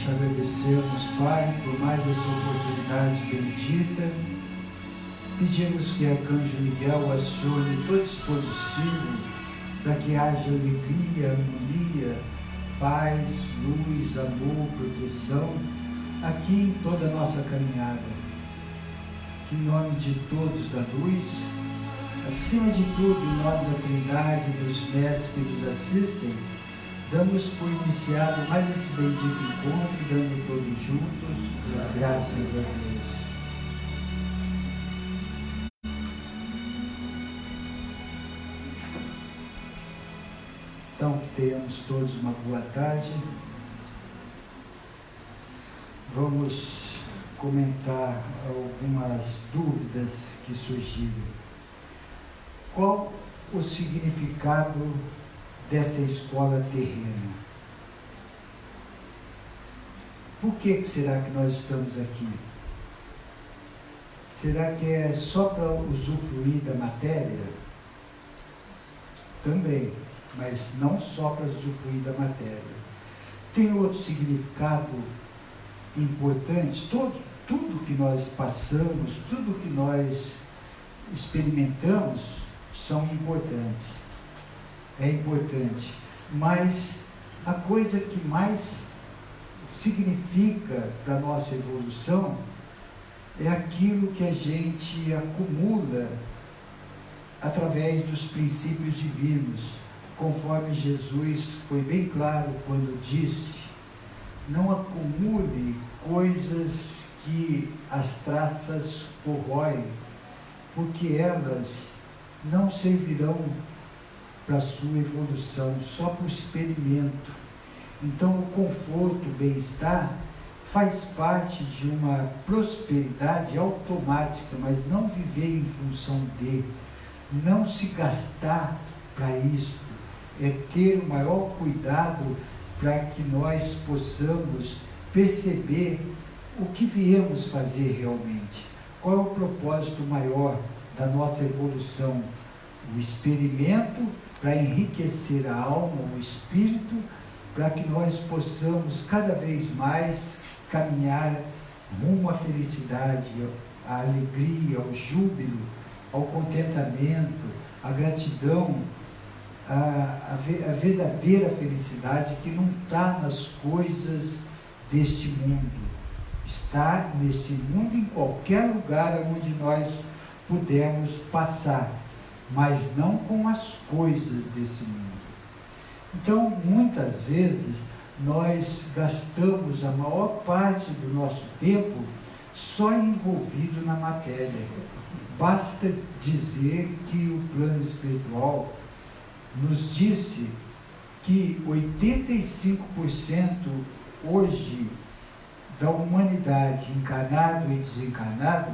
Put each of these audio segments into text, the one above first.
Te agradecemos, Pai, por mais essa oportunidade bendita. Pedimos que Arcanjo Miguel acione todo dispositivo para que haja alegria, harmonia, paz, luz, amor, proteção aqui em toda a nossa caminhada. Que em nome de todos da luz, acima de tudo, em nome da Trindade, dos mestres que nos assistem, damos por iniciado mais esse bendito encontro, dando todos juntos, graças a Deus. Então, que tenhamos todos uma boa tarde. Vamos comentar algumas dúvidas que surgiram. Qual o significado dessa escola terrena? Por que será que nós estamos aqui? Será que é só para usufruir da matéria? Também, mas não só para usufruir da matéria. Tem outro significado importante. Tudo que nós passamos, tudo que nós experimentamos são importantes. É importante, mas a coisa que mais significa para a nossa evolução é aquilo que a gente acumula através dos princípios divinos, conforme Jesus foi bem claro quando disse: não acumule coisas que as traças corroem, porque elas não servirão para a sua evolução, só por experimento. Então, o conforto, o bem-estar, faz parte de uma prosperidade automática, mas não viver em função de, não se gastar para isso, é ter o maior cuidado para que nós possamos perceber o que viemos fazer realmente. Qual é o propósito maior da nossa evolução? O experimento para enriquecer a alma, o espírito, para que nós possamos cada vez mais caminhar rumo à felicidade, à alegria, ao júbilo, ao contentamento, à gratidão, a verdadeira felicidade que não está nas coisas deste mundo. Está neste mundo, em qualquer lugar onde nós pudermos passar, mas não com as coisas desse mundo. Então, muitas vezes, nós gastamos a maior parte do nosso tempo só envolvido na matéria. Basta dizer que o plano espiritual nos disse que 85% hoje da humanidade, encarnado e desencarnado,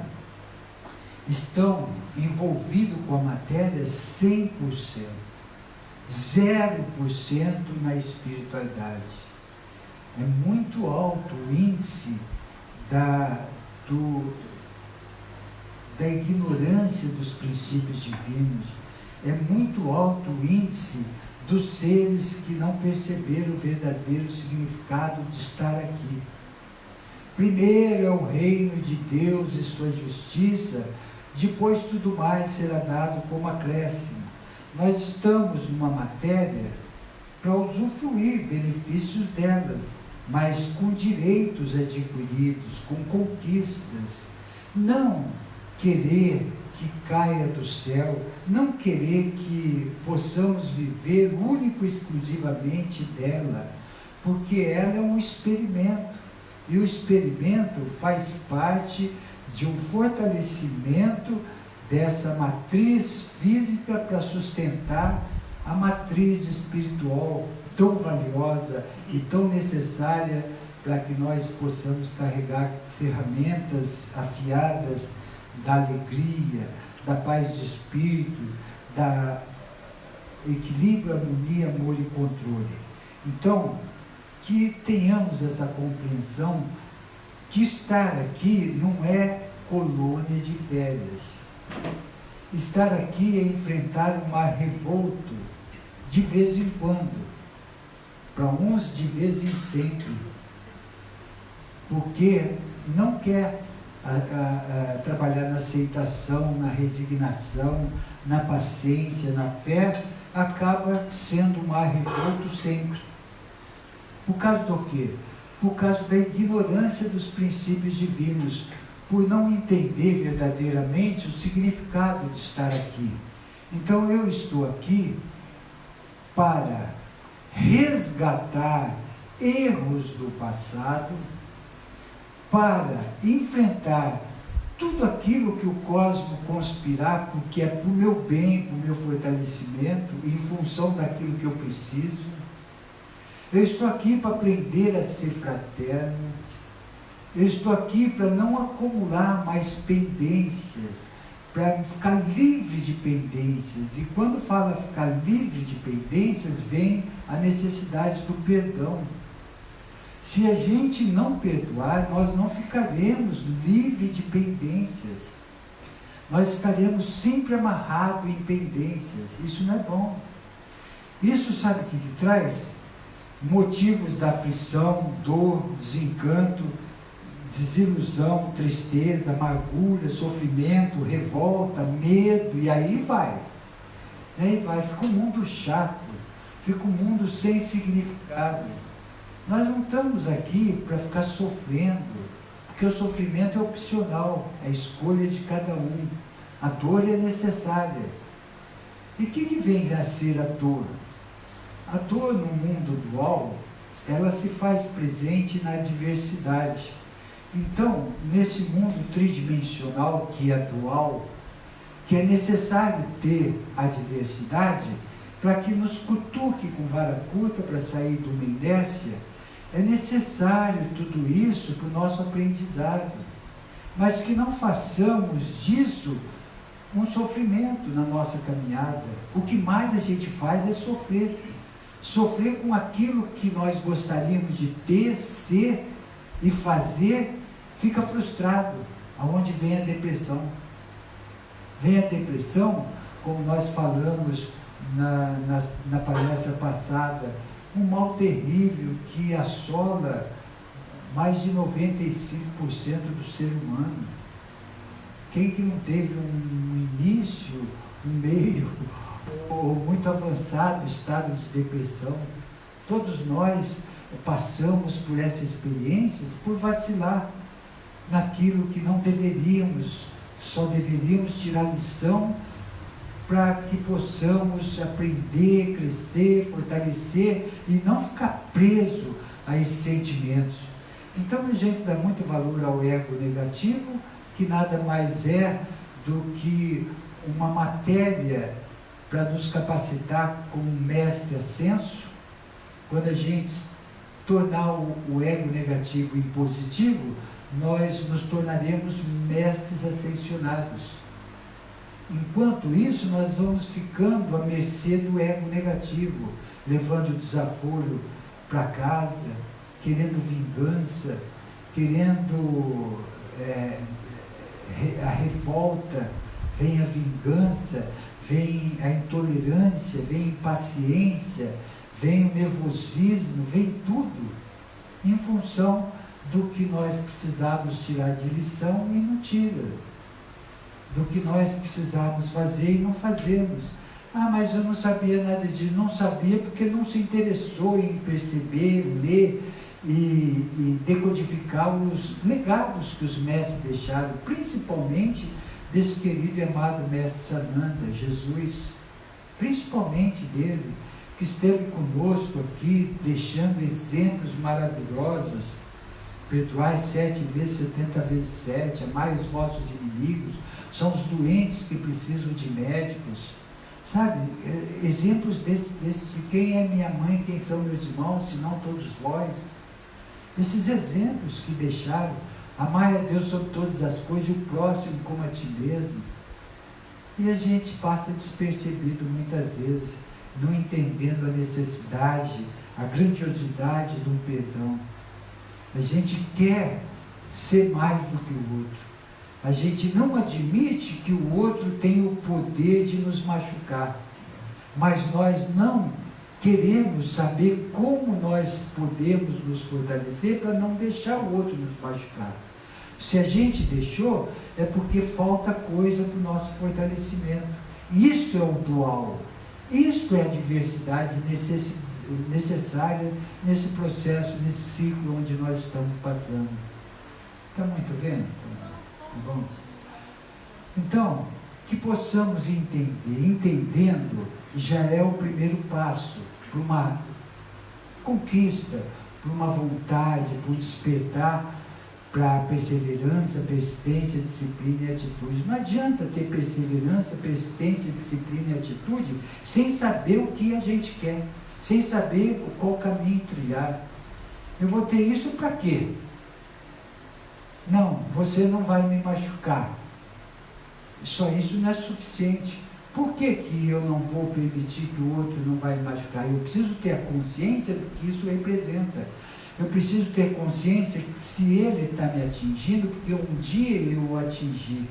estão envolvidos com a matéria 100%, 0% na espiritualidade. É muito alto o índice da ignorância dos princípios divinos. É muito alto o índice dos seres que não perceberam o verdadeiro significado de estar aqui. Primeiro é o reino de Deus e sua justiça, depois tudo mais será dado como acréscimo. Nós estamos numa matéria para usufruir benefícios delas, mas com direitos adquiridos, com conquistas. Não querer que caia do céu, não querer que possamos viver único e exclusivamente dela, porque ela é um experimento. E o experimento faz parte de um fortalecimento dessa matriz física para sustentar a matriz espiritual tão valiosa e tão necessária para que nós possamos carregar ferramentas afiadas da alegria, da paz de espírito, da equilíbrio, harmonia, amor e controle. Então, que tenhamos essa compreensão que estar aqui não é colônia de férias. Estar aqui é enfrentar um mar revolto de vez em quando, para uns de vez em sempre. porque não quer trabalhar na aceitação, na resignação, na paciência, na fé, acaba sendo mar revolto sempre. Por causa do quê? Por causa da ignorância dos princípios divinos, por não entender verdadeiramente o significado de estar aqui. Então eu estou aqui para resgatar erros do passado, para enfrentar tudo aquilo que o cosmos conspirar, porque é para o meu bem, para o meu fortalecimento, em função daquilo que eu preciso. Eu estou aqui para aprender a ser fraterno. Eu estou aqui para não acumular mais pendências, para ficar livre de pendências. E quando fala ficar livre de pendências, vem a necessidade do perdão. Se a gente não perdoar, nós não ficaremos livres de pendências. Nós estaremos sempre amarrados em pendências. Isso não é bom. Isso sabe o que traz? Motivos da aflição, dor, desencanto, desilusão, tristeza, amargura, sofrimento, revolta, medo, e aí vai. E aí vai, fica um mundo chato, fica um mundo sem significado. Nós não estamos aqui para ficar sofrendo, porque o sofrimento é opcional, é a escolha de cada um. A dor é necessária. E o que vem a ser a dor? A dor no mundo dual, ela se faz presente na diversidade. Então, nesse mundo tridimensional que é dual, que é necessário ter a diversidade, para que nos cutuque com vara curta para sair de uma inércia, é necessário tudo isso para o nosso aprendizado. Mas que não façamos disso um sofrimento na nossa caminhada. O que mais a gente faz é sofrer. Sofrer com aquilo que nós gostaríamos de ter, ser e fazer, fica frustrado. Aonde vem a depressão? Vem a depressão, como nós falamos na palestra passada, um mal terrível que assola mais de 95% do ser humano. Quem que não teve um início, um meio, ou muito avançado estado de depressão? Todos nós passamos por essas experiências por vacilar naquilo que não deveríamos, só deveríamos tirar lição para que possamos aprender, crescer, fortalecer e não ficar preso a esses sentimentos. Então a gente dá muito valor ao ego negativo, que nada mais é do que uma matéria para nos capacitar como mestre ascenso. Quando a gente tornar o ego negativo em positivo, nós nos tornaremos mestres ascensionados. Enquanto isso, nós vamos ficando à mercê do ego negativo, levando desaforo para casa, querendo vingança, querendo a revolta, vem a vingança, vem a intolerância, vem a impaciência, vem o nervosismo, vem tudo em função do que nós precisamos tirar de lição e não tira, do que nós precisamos fazer e não fazemos. Ah, mas eu não sabia nada disso. Não sabia porque não se interessou em perceber, ler e decodificar os legados que os mestres deixaram, principalmente desse querido e amado mestre Sananda, Jesus, principalmente dele, que esteve conosco aqui, deixando exemplos maravilhosos. Perdoai 7 vezes, 70 vezes 7, amai os vossos inimigos, são os doentes que precisam de médicos, sabe? Exemplos desses de quem é minha mãe, quem são meus irmãos, senão todos vós. Esses exemplos que deixaram, amai a Deus sobre todas as coisas e o próximo como a ti mesmo. E a gente passa despercebido muitas vezes, não entendendo a necessidade, a grandiosidade do perdão. A gente quer ser mais do que o outro. A gente não admite que o outro tem o poder de nos machucar. Mas nós não queremos saber como nós podemos nos fortalecer para não deixar o outro nos machucar. Se a gente deixou, é porque falta coisa para o nosso fortalecimento. Isso é o dual. Isso é a diversidade necessária nesse processo, nesse ciclo onde nós estamos passando. Está muito vendo? Tá bom? Então, que possamos entender, entendendo, já é o primeiro passo para uma conquista, para uma vontade, para um despertar, para perseverança, persistência, disciplina e atitude. Não adianta ter perseverança, persistência, disciplina e atitude sem saber o que a gente quer, sem saber qual caminho trilhar. Eu vou ter isso para quê? Não, você não vai me machucar. Só isso não é suficiente. Por que eu não vou permitir que o outro não vai me machucar? Eu preciso ter a consciência do que isso representa. Eu preciso ter consciência que se ele está me atingindo, porque um dia eu o atingi.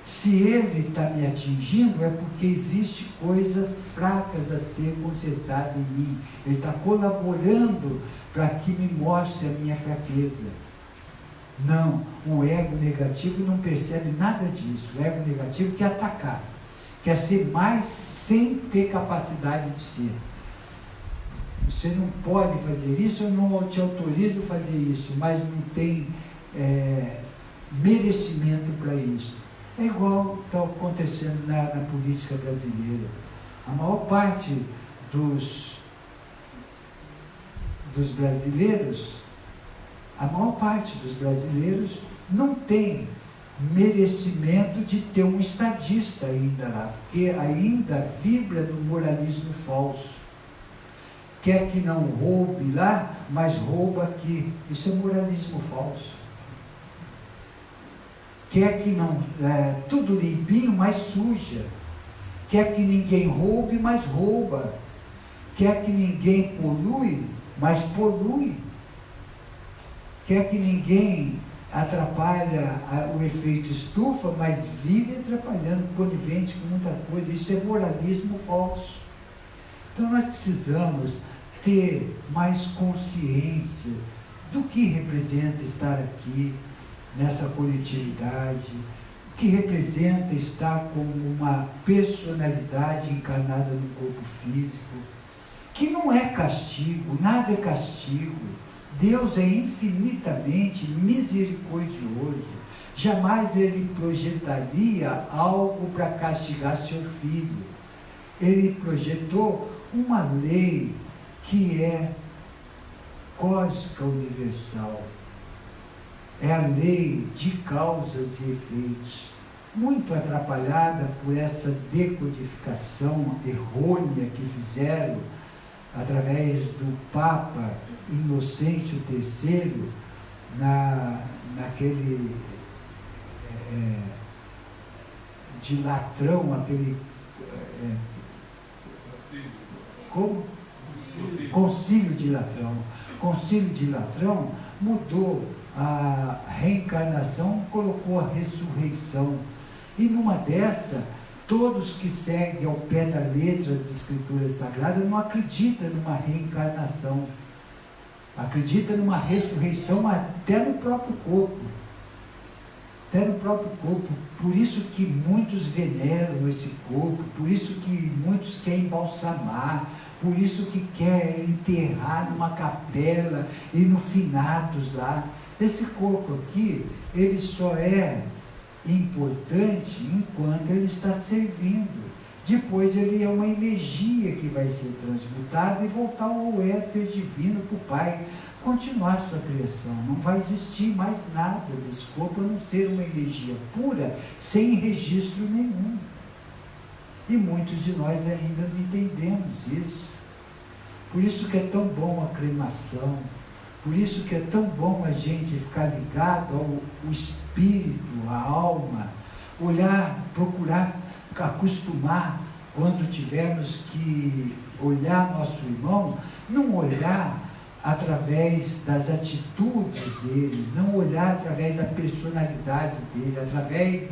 Se ele está me atingindo, é porque existem coisas fracas a ser consertadas em mim. Ele está colaborando para que me mostre a minha fraqueza. Não, o ego negativo não percebe nada disso. O ego negativo quer atacar, quer ser mais sem ter capacidade de ser. Você não pode fazer isso, eu não te autorizo a fazer isso, mas não tem merecimento para isso. É igual está acontecendo na política brasileira. A maior parte dos brasileiros, não tem merecimento de ter um estadista ainda lá, porque ainda vibra no moralismo falso. Quer que não roube lá, mas rouba aqui. Isso é moralismo falso. Quer que não, tudo limpinho, mas suja. Quer que ninguém roube, mas rouba. Quer que ninguém polui, mas polui. Quer que ninguém atrapalha o efeito estufa, mas vive atrapalhando, conivente com muita coisa. Isso é moralismo falso. Então nós precisamos ter mais consciência do que representa estar aqui, nessa coletividade, o que representa estar como uma personalidade encarnada no corpo físico, que não é castigo, nada é castigo. Deus é infinitamente misericordioso. Jamais ele projetaria algo para castigar seu filho. Ele projetou uma lei que é cósmica universal. É a lei de causas e efeitos, muito atrapalhada por essa decodificação errônea que fizeram através do Papa Inocêncio III, naquele de latrão, aquele como? Concílio de Latrão. Concílio de Latrão mudou a reencarnação, colocou a ressurreição. E numa dessa, todos que seguem ao pé da letra as Escrituras Sagradas não acreditam numa reencarnação. Acreditam numa ressurreição até no próprio corpo. Até no próprio corpo. Por isso que muitos veneram esse corpo, por isso que muitos querem embalsamar, por isso que querem enterrar numa capela e no finados lá. Esse corpo aqui, ele só é importante enquanto ele está servindo. Depois ele é uma energia que vai ser transmutada e voltar ao éter divino para o Pai, continuar sua criação. Não vai existir mais nada desse corpo, a não ser uma energia pura, sem registro nenhum. E muitos de nós ainda não entendemos isso. Por isso que é tão bom a cremação, por isso que é tão bom a gente ficar ligado ao espírito, à alma, olhar, procurar, acostumar, quando tivermos que olhar nosso irmão, não olhar através das atitudes dele, não olhar através da personalidade dele, através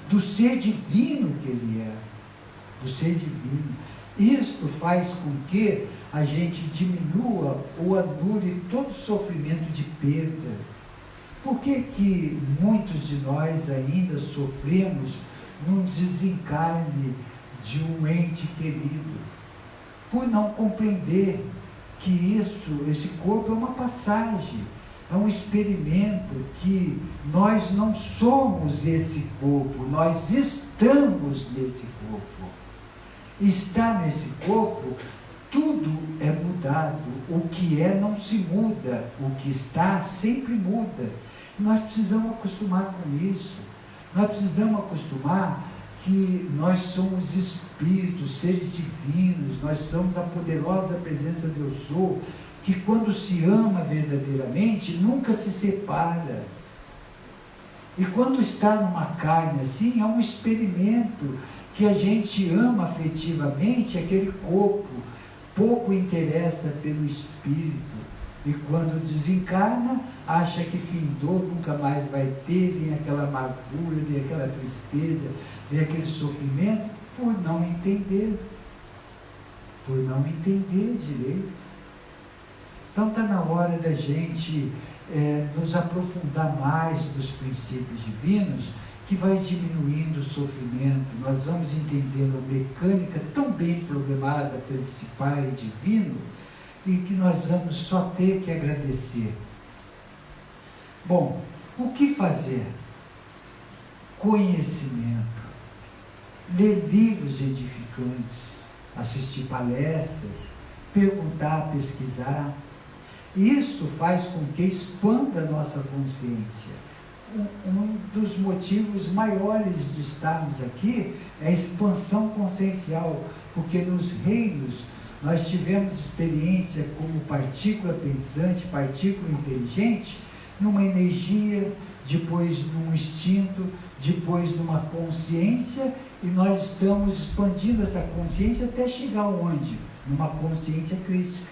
do ser divino que ele é. do ser divino. Isto faz com que a gente diminua ou anule todo o sofrimento de perda. Por que muitos de nós ainda sofremos num desencarne de um ente querido? Por não compreender que esse corpo é uma passagem, é um experimento, que nós não somos esse corpo, nós estamos nesse corpo. Estar nesse corpo, tudo é mudado. O que é não se muda, o que está sempre muda. Nós precisamos acostumar com isso. Nós precisamos acostumar que nós somos espíritos, seres divinos, nós somos a poderosa presença de Eu Sou, que quando se ama verdadeiramente, nunca se separa. E quando está numa carne assim, é um experimento que a gente ama afetivamente aquele corpo, pouco interessa pelo espírito. E quando desencarna, acha que findou, nunca mais vai ter, vem aquela amargura, vem aquela tristeza, vem aquele sofrimento, por não entender direito. Então está na hora da gente nos aprofundar mais nos princípios divinos, que vai diminuindo o sofrimento. Nós vamos entendendo a mecânica tão bem programada por esse Pai divino, e que nós vamos só ter que agradecer. Bom, o que fazer? Conhecimento, ler livros edificantes, assistir palestras, perguntar, pesquisar. Isso faz com que expanda a nossa consciência. Um dos motivos maiores de estarmos aqui é a expansão consciencial, porque nos reinos nós tivemos experiência como partícula pensante, partícula inteligente, numa energia, depois num instinto, depois numa consciência, e nós estamos expandindo essa consciência até chegar onde? Numa consciência crística.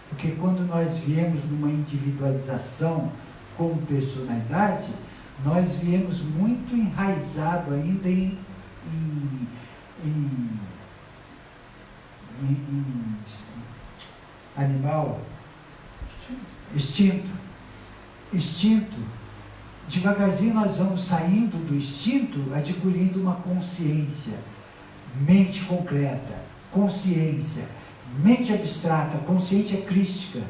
Porque quando nós viemos numa individualização como personalidade, nós viemos muito enraizado ainda em animal, instinto. Devagarzinho nós vamos saindo do instinto, adquirindo uma consciência, mente concreta, consciência, mente abstrata, consciência crística.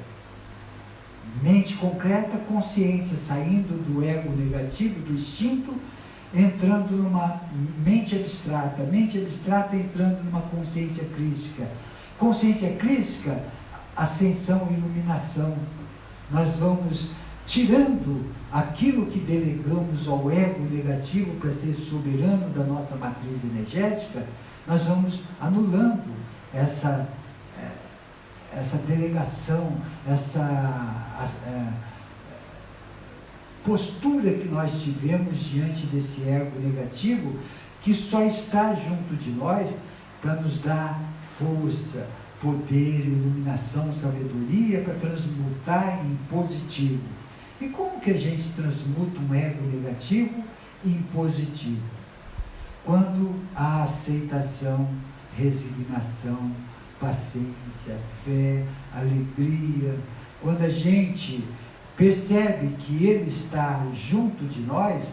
Mente concreta, consciência, saindo do ego negativo, do instinto, entrando numa mente abstrata entrando numa consciência crística. Consciência crística, ascensão e iluminação. Nós vamos tirando aquilo que delegamos ao ego negativo para ser soberano da nossa matriz energética, nós vamos anulando essa delegação, essa postura que nós tivemos diante desse ego negativo, que só está junto de nós para nos dar força, poder, iluminação, sabedoria, para transmutar em positivo. E como que a gente transmuta um ego negativo em positivo? Quando há aceitação, resignação, paciência, fé, alegria, quando a gente percebe que Ele está junto de nós,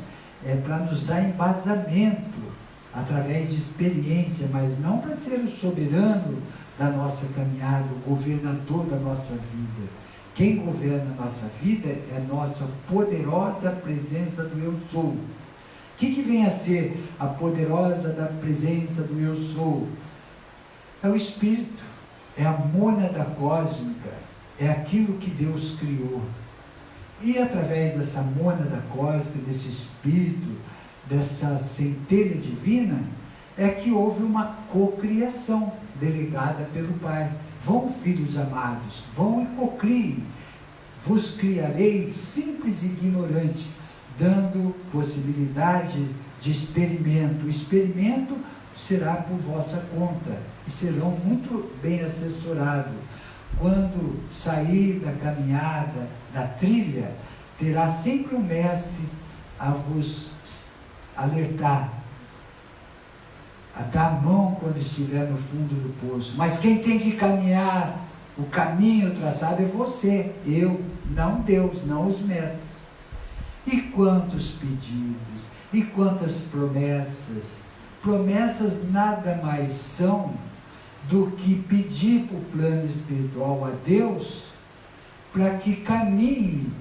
é para nos dar embasamento, através de experiência, mas não para ser o soberano da nossa caminhada, o governador da nossa vida. Quem governa a nossa vida é a nossa poderosa presença do Eu Sou. O que vem a ser a poderosa da presença do Eu Sou? É o Espírito, é a mônada cósmica, é aquilo que Deus criou. E através dessa mônada cósmica, desse Espírito, dessa centelha divina, é que houve uma cocriação delegada pelo Pai. Vão, filhos amados, vão e cocriem. Vos criarei simples e ignorante, dando possibilidade de experimento. O experimento será por vossa conta e serão muito bem assessorados. Quando sair da caminhada, da trilha, terá sempre um mestre a vos alertar. a dar a mão quando estiver no fundo do poço. Mas quem tem que caminhar o caminho traçado é você, eu, não Deus, não os mestres. E quantos pedidos, e quantas promessas. Promessas nada mais são do que pedir para o plano espiritual a Deus para que caminhe,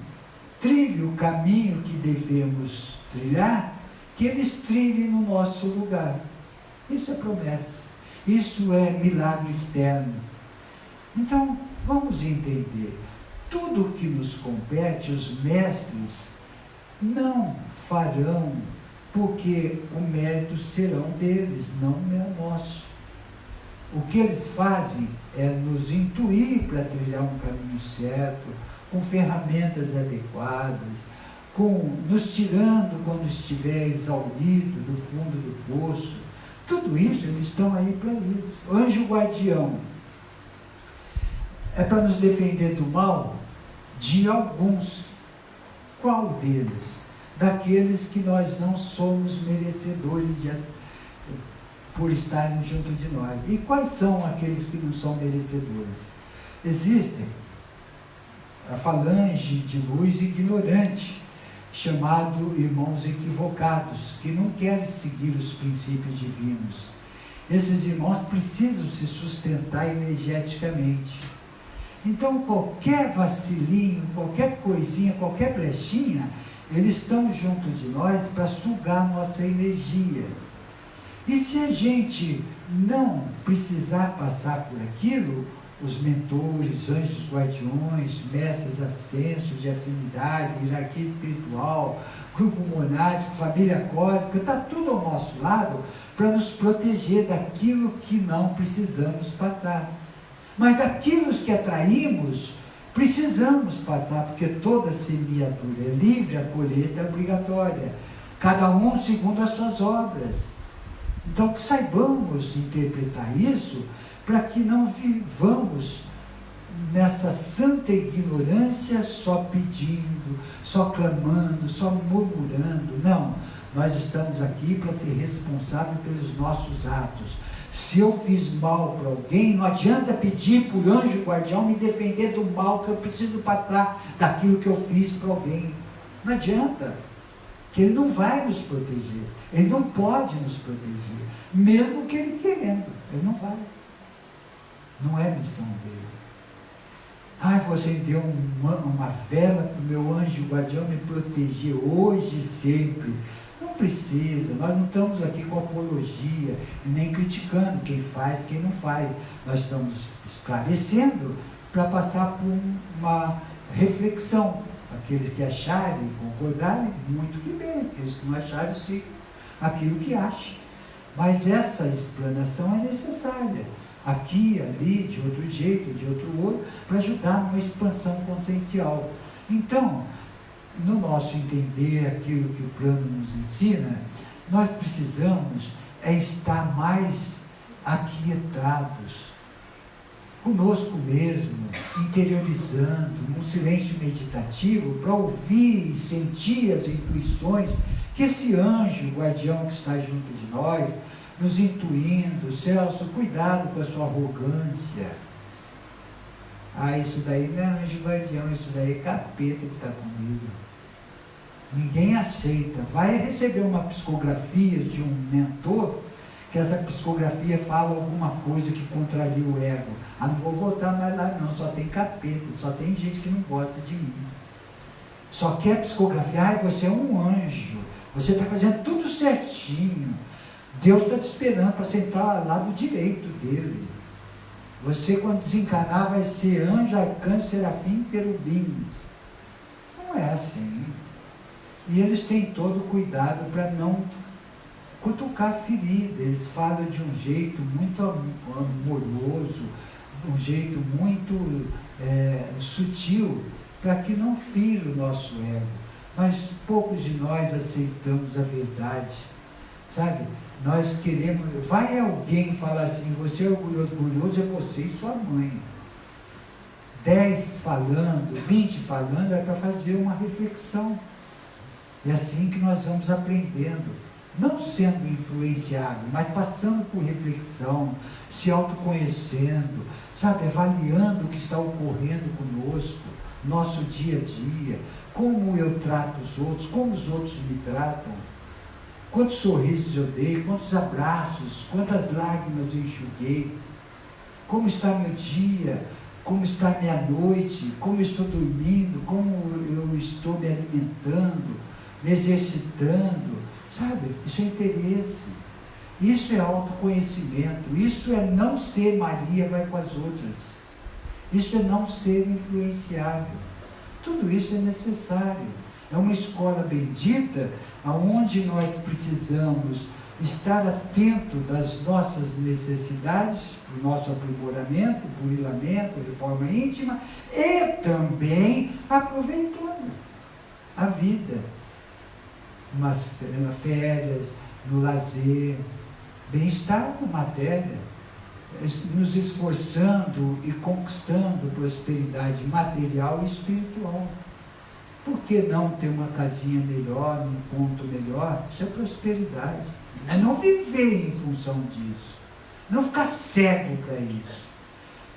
trilhe o caminho que devemos trilhar, que eles trilhem no nosso lugar. Isso é promessa, isso é milagre externo. Então, vamos entender, tudo que nos compete, os mestres não farão, porque o mérito serão deles, não é nosso. O que eles fazem é nos intuir para trilhar um caminho certo, com ferramentas adequadas, nos tirando quando estiver exaurido do fundo do poço. Tudo isso, eles estão aí para isso. O anjo guardião é para nos defender do mal de alguns. Qual deles? Daqueles que nós não somos merecedores por estarem junto de nós. E quais são aqueles que não são merecedores? Existem a falange de luz ignorante, chamado irmãos equivocados, que não querem seguir os princípios divinos. Esses irmãos precisam se sustentar energeticamente. Então, qualquer vacilinho, qualquer coisinha, qualquer brechinha, eles estão junto de nós para sugar nossa energia. E se a gente não precisar passar por aquilo, os mentores, anjos guardiões, mestres ascensos de afinidade, hierarquia espiritual, grupo monádico, família cósmica, está tudo ao nosso lado para nos proteger daquilo que não precisamos passar. Mas daquilo que atraímos, precisamos passar, porque toda semeadura é livre, a colheita é obrigatória. Cada um segundo as suas obras. Então, que saibamos interpretar isso, para que não vivamos nessa santa ignorância só pedindo, só clamando, só murmurando. Não, nós estamos aqui para ser responsáveis pelos nossos atos. Se eu fiz mal para alguém, não adianta pedir para o anjo guardião me defender do mal que eu preciso passar daquilo que eu fiz para alguém. Não adianta, que ele não vai nos proteger, ele não pode nos proteger, mesmo que ele querendo, ele não vai. Não é missão dele. Ai, você deu uma vela para o meu anjo guardião me proteger hoje e sempre. Não precisa, nós não estamos aqui com apologia, nem criticando quem faz, quem não faz. Nós estamos esclarecendo para passar por uma reflexão. Aqueles que acharem, concordarem, muito que bem. Aqueles que não acharem, sigam aquilo que acham. Mas essa explanação é necessária. Aqui, ali, de outro jeito, de outro, para ajudar numa expansão consciencial. Então, no nosso entender aquilo que o plano nos ensina, nós precisamos estar mais aquietados, conosco mesmo, interiorizando, num silêncio meditativo, para ouvir e sentir as intuições que esse anjo guardião que está junto de nós, nos intuindo. Celso, cuidado com a sua arrogância. Ah, isso daí não é anjo guardião, isso daí é capeta que está comigo. Ninguém aceita. Vai receber uma psicografia de um mentor, que essa psicografia fala alguma coisa que contraria o ego. Ah, não vou voltar mais lá não, só tem capeta, só tem gente que não gosta de mim. Só quer psicografia, ah, você é um anjo, você está fazendo tudo certinho. Deus está te esperando para sentar ao lado direito dele. Você, quando desencarnar, vai ser anjo, arcanjo, serafim, querubins. Não é assim. E eles têm todo o cuidado para não cutucar a ferida. Eles falam de um jeito muito amoroso, um jeito muito sutil, para que não fira o nosso ego. Mas poucos de nós aceitamos a verdade, sabe? Nós queremos, vai alguém falar assim, você é orgulhoso, orgulhoso é você e sua mãe. 10 falando, 20 falando, é para fazer uma reflexão. É assim que nós vamos aprendendo. não sendo influenciado, mas passando por reflexão, se autoconhecendo, sabe, avaliando o que está ocorrendo conosco, nosso dia a dia, como eu trato os outros, como os outros me tratam, quantos sorrisos eu dei, quantos abraços, quantas lágrimas eu enxuguei, como está meu dia, como está minha noite, como eu estou dormindo, como eu estou me alimentando, me exercitando, sabe? Isso é interesse, isso é autoconhecimento, isso é não ser Maria vai com as outras, isso é não ser influenciável. Tudo isso é necessário. É uma escola bendita, onde nós precisamos estar atento das nossas necessidades, do nosso aprimoramento, burilamento, reforma íntima, e também aproveitando a vida, nas férias, no lazer, bem-estar na matéria, nos esforçando e conquistando prosperidade material e espiritual. Por que não ter uma casinha melhor, um ponto melhor? Isso é prosperidade. É não viver em função disso. Não ficar cego para isso.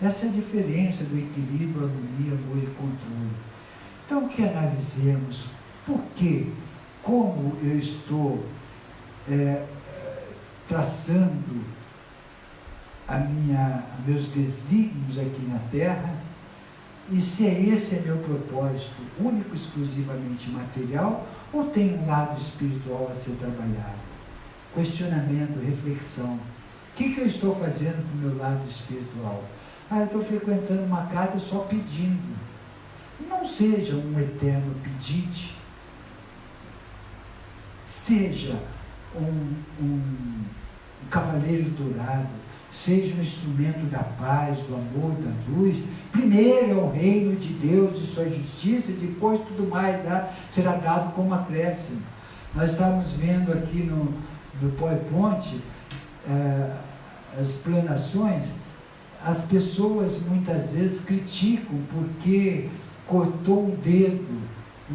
Essa é a diferença do equilíbrio, harmonia, amor e controle. Então, que analisemos por que, como eu estou traçando meus desígnios aqui na Terra, e se esse é meu propósito único, exclusivamente material, ou tem um lado espiritual a ser trabalhado? Questionamento, reflexão. O que eu estou fazendo com o meu lado espiritual? Eu estou frequentando uma casa só pedindo. Não seja um eterno pedinte. Seja um cavaleiro dourado. Seja um instrumento da paz, do amor, da luz. Primeiro é o reino de Deus e sua justiça, e depois tudo mais será dado como acréscimo. Nós estamos vendo aqui no PowerPoint as explanações. As pessoas muitas vezes criticam porque cortou um dedo,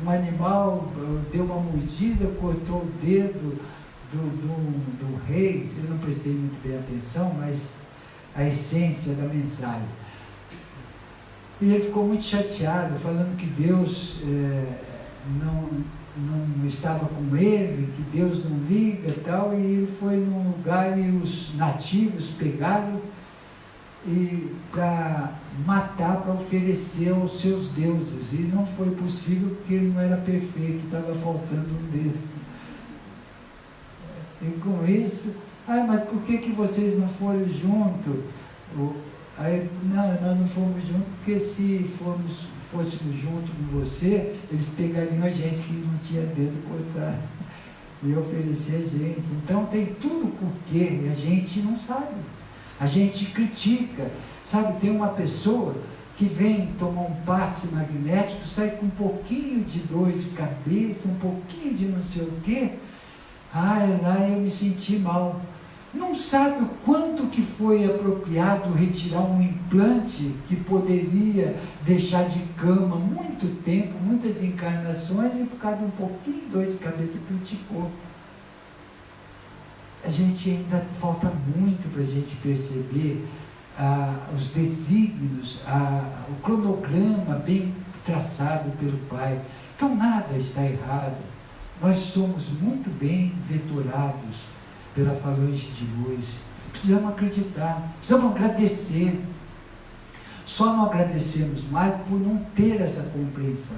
um animal deu uma mordida, cortou o dedo do rei. Eu não prestei muito bem atenção, mas a essência da mensagem. E ele ficou muito chateado, falando que Deus não estava com ele, que Deus não liga e tal, e ele foi num lugar e os nativos pegaram para matar, para oferecer aos seus deuses, e não foi possível porque ele não era perfeito, estava faltando um dedo. E com isso, mas por que vocês não foram juntos? Não, nós não fomos juntos porque se fôssemos juntos com você, eles pegariam a gente que não tinha dedo cortado e oferecer a gente. Então tem tudo porque a gente não sabe. A gente critica, sabe? Tem uma pessoa que vem tomar um passe magnético, sai com um pouquinho de dor de cabeça, um pouquinho de não sei o quê. Lá eu me senti mal. Não sabe o quanto que foi apropriado retirar um implante que poderia deixar de cama muito tempo, muitas encarnações, e por causa de um pouquinho de dor de cabeça criticou. A gente ainda falta muito para a gente perceber os desígnios, o cronograma bem traçado pelo Pai. Então nada está errado. Nós somos muito bem vetorados pela falange de luz. Precisamos acreditar, precisamos agradecer. Só não agradecemos mais por não ter essa compreensão,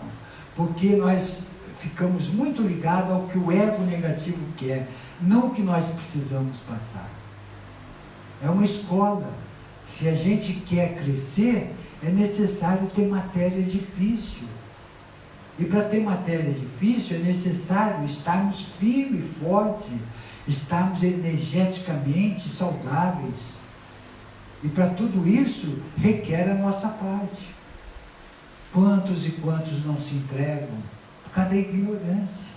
porque nós ficamos muito ligados ao que o ego negativo quer, não o que nós precisamos passar. É uma escola. Se a gente quer crescer, é necessário ter matéria difícil. E para ter matéria difícil, é necessário estarmos firmes, fortes, estarmos energeticamente saudáveis. E para tudo isso, requer a nossa parte. Quantos e quantos não se entregam por causa da ignorância?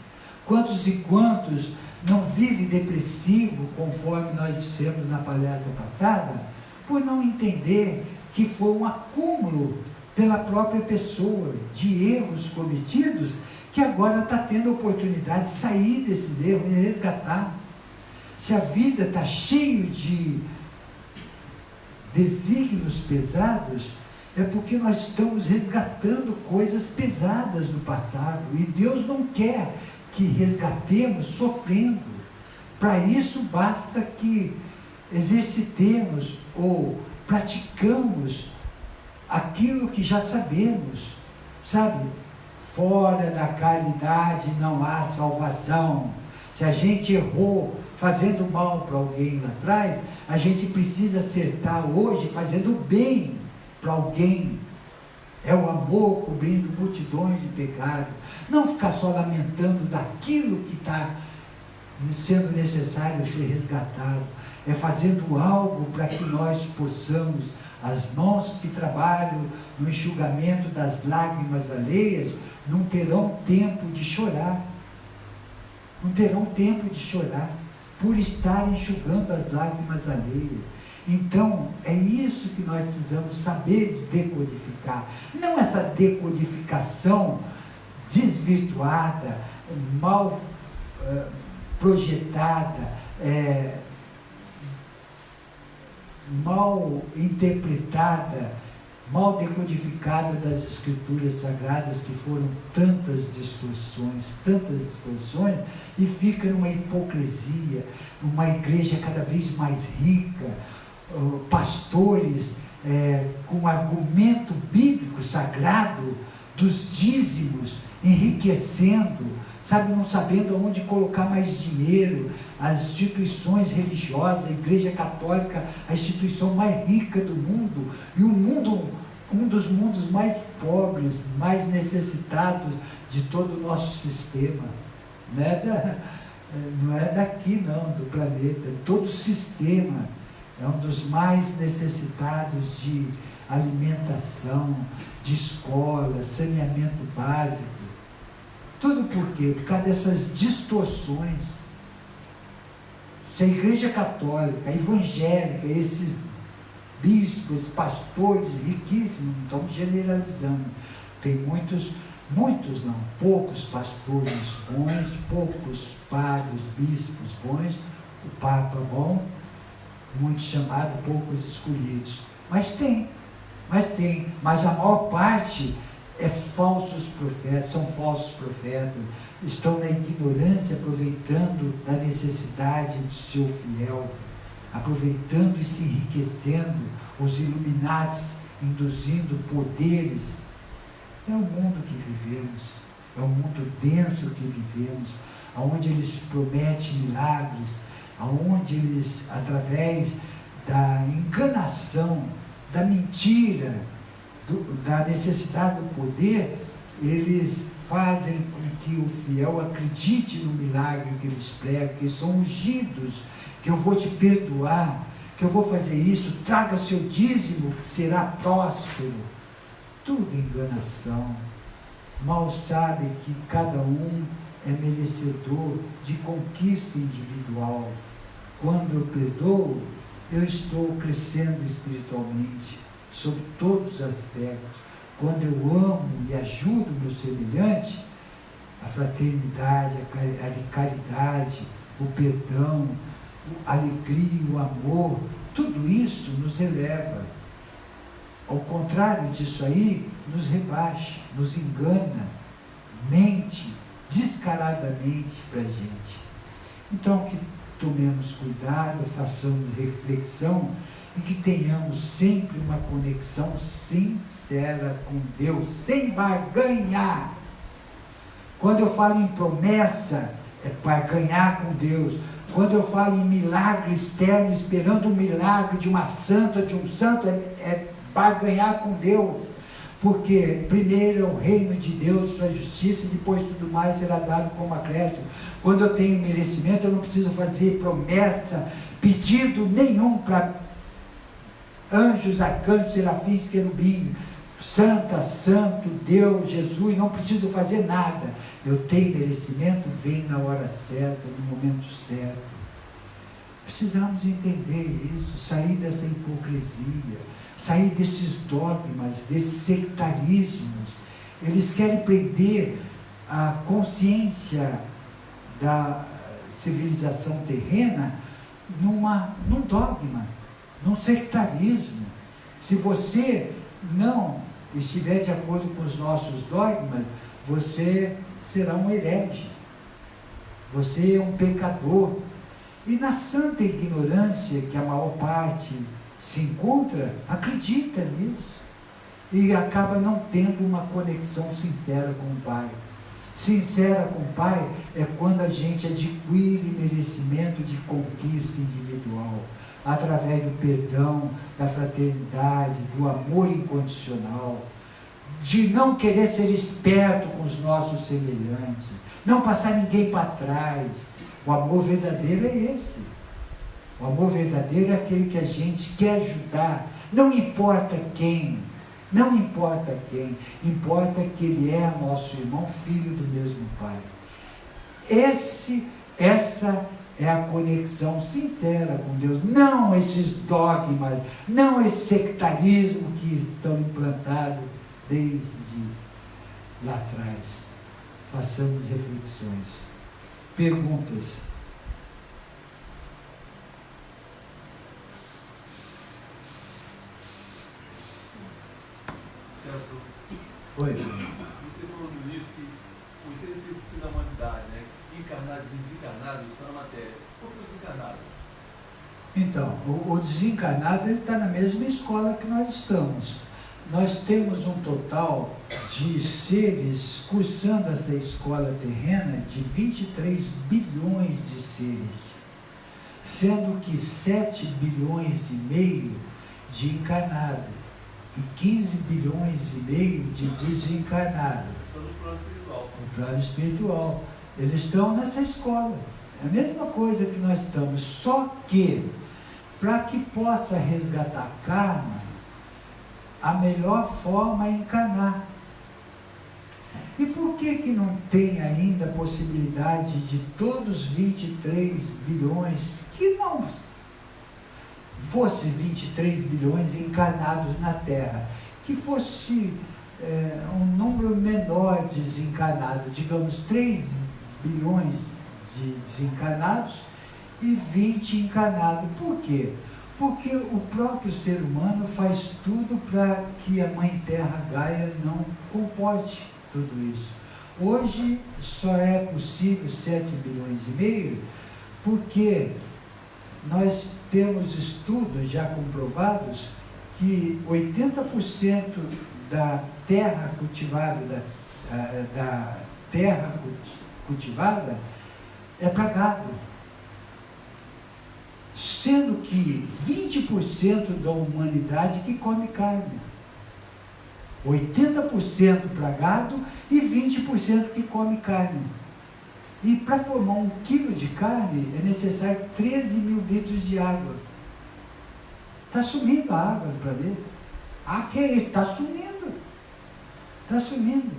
Quantos e quantos não vivem depressivo, conforme nós dissemos na palestra passada, por não entender que foi um acúmulo pela própria pessoa, de erros cometidos, que agora está tendo a oportunidade de sair desses erros e resgatar. Se a vida está cheia de desígnios pesados, é porque nós estamos resgatando coisas pesadas do passado. E Deus não quer que resgatemos sofrendo. Para isso basta que exercitemos ou praticamos aquilo que já sabemos. Sabe? Fora da caridade não há salvação. Se a gente errou fazendo mal para alguém lá atrás, a gente precisa acertar hoje fazendo bem para alguém. É o amor cobrindo multidões de pecados. Não ficar só lamentando daquilo que está sendo necessário ser resgatado. É fazendo algo para que nós possamos, as mãos que trabalham no enxugamento das lágrimas alheias, não terão tempo de chorar. Não terão tempo de chorar por estar enxugando as lágrimas alheias. Então, é isso que nós precisamos saber decodificar. Não essa decodificação desvirtuada, mal projetada, mal interpretada, mal decodificada das Escrituras Sagradas, que foram tantas distorções, e fica numa hipocrisia, uma igreja cada vez mais rica, pastores com argumento bíblico sagrado dos dízimos, enriquecendo, sabe, não sabendo aonde colocar mais dinheiro. As instituições religiosas, a Igreja Católica, a instituição mais rica do mundo, e um dos mundos mais pobres, mais necessitados de todo o nosso sistema. Não é daqui não, do planeta, todo o sistema. É um dos mais necessitados de alimentação, de escola, saneamento básico. Tudo por quê? Por causa dessas distorções. Se a Igreja Católica, a evangélica, esses bispos, esses pastores riquíssimos, não estamos generalizando, tem poucos pastores bons, poucos padres, bispos bons, o Papa bom, muitos chamados, poucos escolhidos. Mas a maior parte são falsos profetas, estão na ignorância, aproveitando da necessidade do seu fiel, aproveitando e se enriquecendo, os iluminados, induzindo poderes. É o mundo que vivemos, é o mundo denso que vivemos, onde eles prometem milagres, onde eles, através da enganação, da mentira, da necessidade do poder, eles fazem com que o fiel acredite no milagre que eles pregam, que são ungidos, que eu vou te perdoar, que eu vou fazer isso, traga seu dízimo, que será próspero. Tudo enganação. Mal sabe que cada um é merecedor de conquista individual. Quando eu perdoo, eu estou crescendo espiritualmente, sob todos os aspectos. Quando eu amo e ajudo o meu semelhante, a fraternidade, a caridade, o perdão, a alegria, o amor, tudo isso nos eleva. Ao contrário disso aí, nos rebaixa, nos engana, mente descaradamente para a gente. Então, que tomemos cuidado, façamos reflexão e que tenhamos sempre uma conexão sincera com Deus, sem barganhar. Quando eu falo em promessa, é barganhar com Deus. Quando eu falo em milagre externo, esperando um milagre de uma santa, de um santo, é barganhar com Deus. Porque primeiro é o reino de Deus, sua justiça, e depois tudo mais será dado como acréscimo. Quando eu tenho merecimento, eu não preciso fazer promessa, pedido nenhum para anjos, arcanjos, serafins, querubins, santa, santo, Deus, Jesus, não preciso fazer nada. Eu tenho merecimento, vem na hora certa, no momento certo. Precisamos entender isso, sair dessa hipocrisia, sair desses dogmas, desses sectarismos. Eles querem prender a consciência da civilização terrena num dogma, num sectarismo. Se você não estiver de acordo com os nossos dogmas, você será um herege, você é um pecador. E na santa ignorância que a maior parte se encontra, acredita nisso e acaba não tendo uma conexão sincera com o Pai. Sincera com o Pai é quando a gente adquire merecimento de conquista individual, através do perdão, da fraternidade, do amor incondicional, de não querer ser esperto com os nossos semelhantes, não passar ninguém para trás. O amor verdadeiro é esse. O amor verdadeiro é aquele que a gente quer ajudar, não importa quem, não importa quem, importa que ele é nosso irmão, filho do mesmo Pai. Essa é a conexão sincera com Deus, não esses dogmas, não esse sectarismo que estão implantados desde lá atrás. Façamos reflexões. Perguntas. Celso, Oi. você falou no início que 85% da humanidade, né, encarnado e desencarnado, está na matéria. Por que desencarnado? Então, o desencarnado está na mesma escola que nós estamos. Nós temos um total de seres cursando essa escola terrena de 23 bilhões de seres, sendo que 7 bilhões e meio de encarnado e 15 bilhões e meio de desencarnado. Estão no plano espiritual. No plano espiritual. Eles estão nessa escola. É a mesma coisa que nós estamos, só que, para que possa resgatar karma, a melhor forma é encarnar. E por que não tem ainda a possibilidade de todos os 23 bilhões, que não fosse 23 bilhões encarnados na Terra, que fosse um número menor de desencarnados, digamos 3 bilhões de desencarnados e 20 encarnados. Por quê? Porque o próprio ser humano faz tudo para que a Mãe Terra Gaia não comporte tudo isso. Hoje só é possível 7 bilhões e meio, porque nós temos estudos já comprovados que 80% da terra cultivável, da terra cultivada é para gado. Sendo que 20% da humanidade que come carne. 80% para gado e 20% que come carne. E para formar 1 quilo de carne é necessário 13 mil litros de água. Está sumindo a água do planeta. Está sumindo. Está sumindo.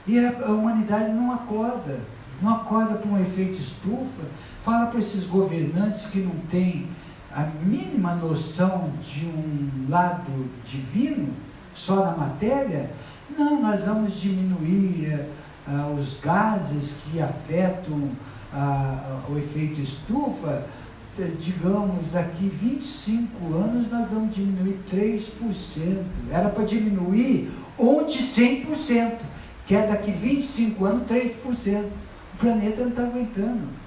E a humanidade não acorda. Não acorda para um efeito estufa. Fala para esses governantes que não têm a mínima noção de um lado divino, só na matéria. Não, nós vamos diminuir os gases que afetam o efeito estufa. Digamos, daqui 25 anos nós vamos diminuir 3%. Era para diminuir ontem 100%, que é daqui 25 anos 3%. O planeta não está aguentando.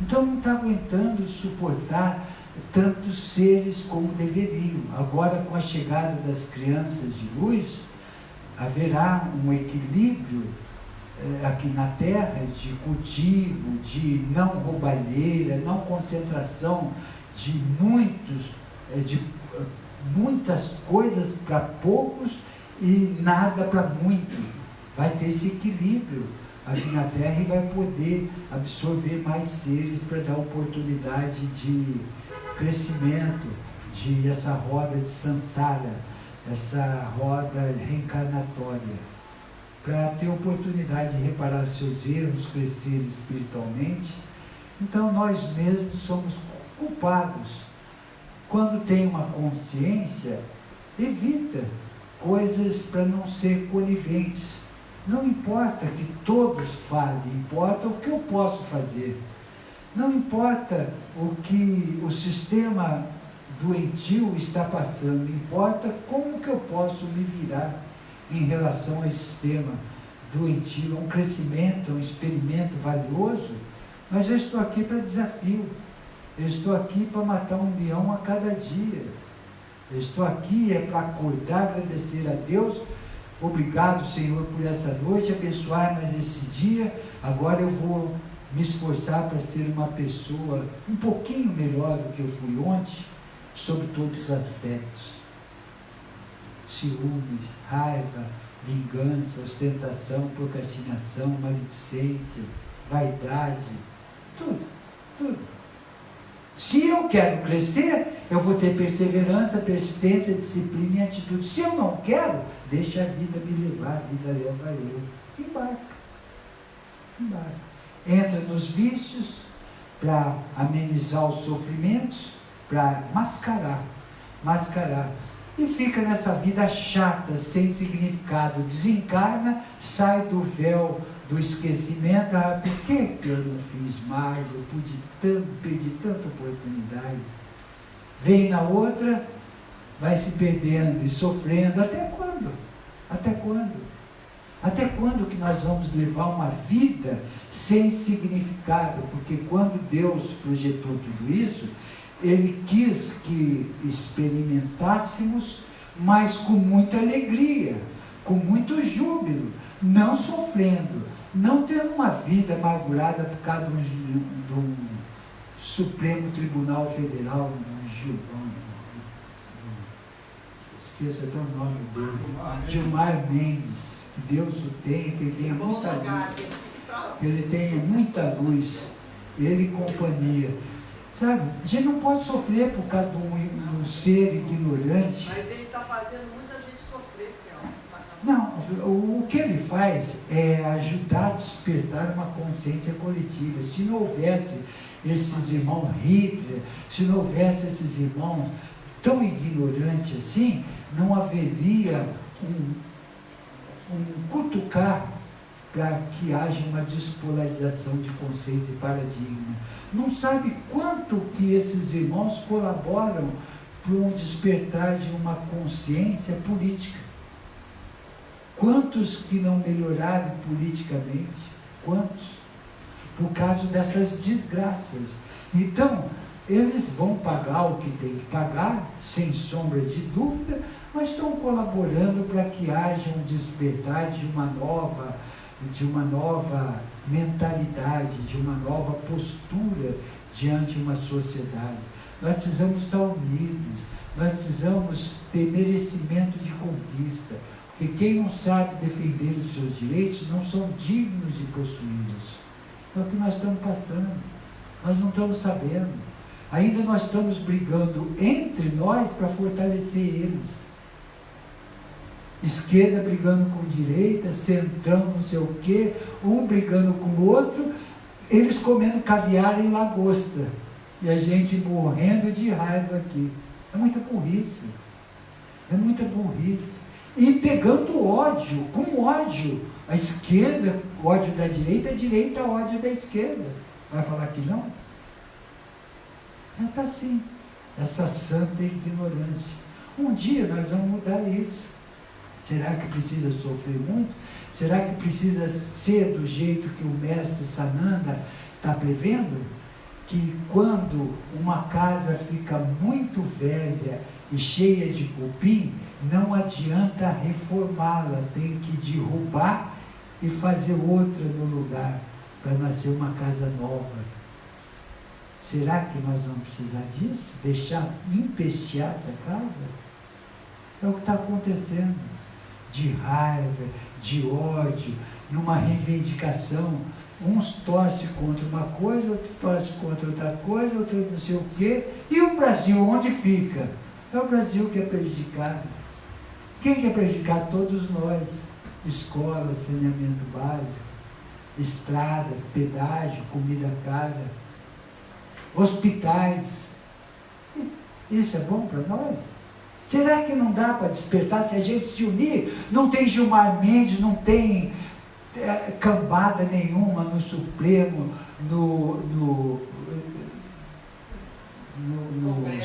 Então não está aguentando suportar tantos seres como deveriam. Agora, com a chegada das crianças de luz, haverá um equilíbrio aqui na Terra de cultivo, de não roubalheira, não concentração de muitas coisas para poucos e nada para muito. Vai ter esse equilíbrio aqui na Terra e vai poder absorver mais seres para dar oportunidade de crescimento, de essa roda de samsara, essa roda reencarnatória, para ter oportunidade de reparar seus erros, crescer espiritualmente. Então nós mesmos somos culpados. Quando tem uma consciência, evita coisas para não ser coniventes. Não importa que todos fazem, importa o que eu posso fazer. Não importa o que o sistema doentio está passando, importa como que eu posso me virar em relação ao sistema doentio, um crescimento, um experimento valioso, mas eu estou aqui para desafio, eu estou aqui para matar um leão a cada dia, eu estou aqui para acordar, agradecer a Deus, obrigado Senhor por essa noite, abençoar mais esse dia, agora eu vou me esforçar para ser uma pessoa um pouquinho melhor do que eu fui ontem, sobre todos os aspectos. Ciúmes, raiva, vingança, ostentação, procrastinação, maledicência, vaidade, tudo. Se eu quero crescer, eu vou ter perseverança, persistência, disciplina e atitude. Se eu não quero, deixa a vida me levar, a vida leva eu. Embarca. Entra nos vícios para amenizar os sofrimentos, para mascarar. E fica nessa vida chata, sem significado. Desencarna, sai do véu do esquecimento. Ah, por que eu não fiz mais? Eu perdi tanta oportunidade. Vem na outra, vai se perdendo e sofrendo. Até quando? Até quando que nós vamos levar uma vida sem significado? Porque quando Deus projetou tudo isso, Ele quis que experimentássemos, mas com muita alegria, com muito júbilo, não sofrendo, não tendo uma vida amargurada por causa do Supremo Tribunal Federal, esqueça até o nome dele, Gilmar Mendes. Que Deus o tenha, que ele tenha muita luz, que ele tenha muita luz, ele e companhia. Sabe, a gente não pode sofrer por causa de um ser ignorante. Mas ele está fazendo muita gente sofrer, Senhor. Não, o que ele faz é ajudar a despertar uma consciência coletiva. Se não houvesse esses irmãos Hitler, se não houvesse esses irmãos tão ignorantes assim, não haveria um cutucar para que haja uma despolarização de conceito e paradigma. Não sabe quanto que esses irmãos colaboram para um despertar de uma consciência política. Quantos que não melhoraram politicamente? Quantos? Por causa dessas desgraças. Então, eles vão pagar o que tem que pagar, sem sombra de dúvida, mas estão colaborando para que haja um despertar de uma nova mentalidade, de uma nova postura diante de uma sociedade. Nós precisamos estar unidos, nós precisamos ter merecimento de conquista, porque quem não sabe defender os seus direitos não são dignos de possuí-los. É o que nós estamos passando, nós não estamos sabendo. Ainda nós estamos brigando entre nós para fortalecer eles. Esquerda brigando com direita, centrão não sei o quê, um brigando com o outro, eles comendo caviar em lagosta. E a gente morrendo de raiva aqui. É muita burrice. E pegando ódio, com ódio. A esquerda, ódio da direita, a direita, ódio da esquerda. Vai falar que não? Está assim, essa santa ignorância. Um dia nós vamos mudar isso. Será que precisa sofrer muito? Será que precisa ser do jeito que o mestre Sananda está prevendo? Que quando uma casa fica muito velha e cheia de cupim, não adianta reformá-la, tem que derrubar e fazer outra no lugar, para nascer uma casa nova. Será que nós vamos precisar disso? Deixar empestear essa casa? É o que está acontecendo. De raiva, de ódio, numa reivindicação. Uns torcem contra uma coisa, outros torcem contra outra coisa, outro não sei o quê. E o Brasil, onde fica? É o Brasil que é prejudicado. Quem que é prejudicado? Todos nós. Escolas, saneamento básico, estradas, pedágio, comida cara, hospitais. Isso é bom para nós? Será que não dá para despertar se a gente se unir? Não tem Gilmar Mendes, não tem cambada nenhuma no Supremo, no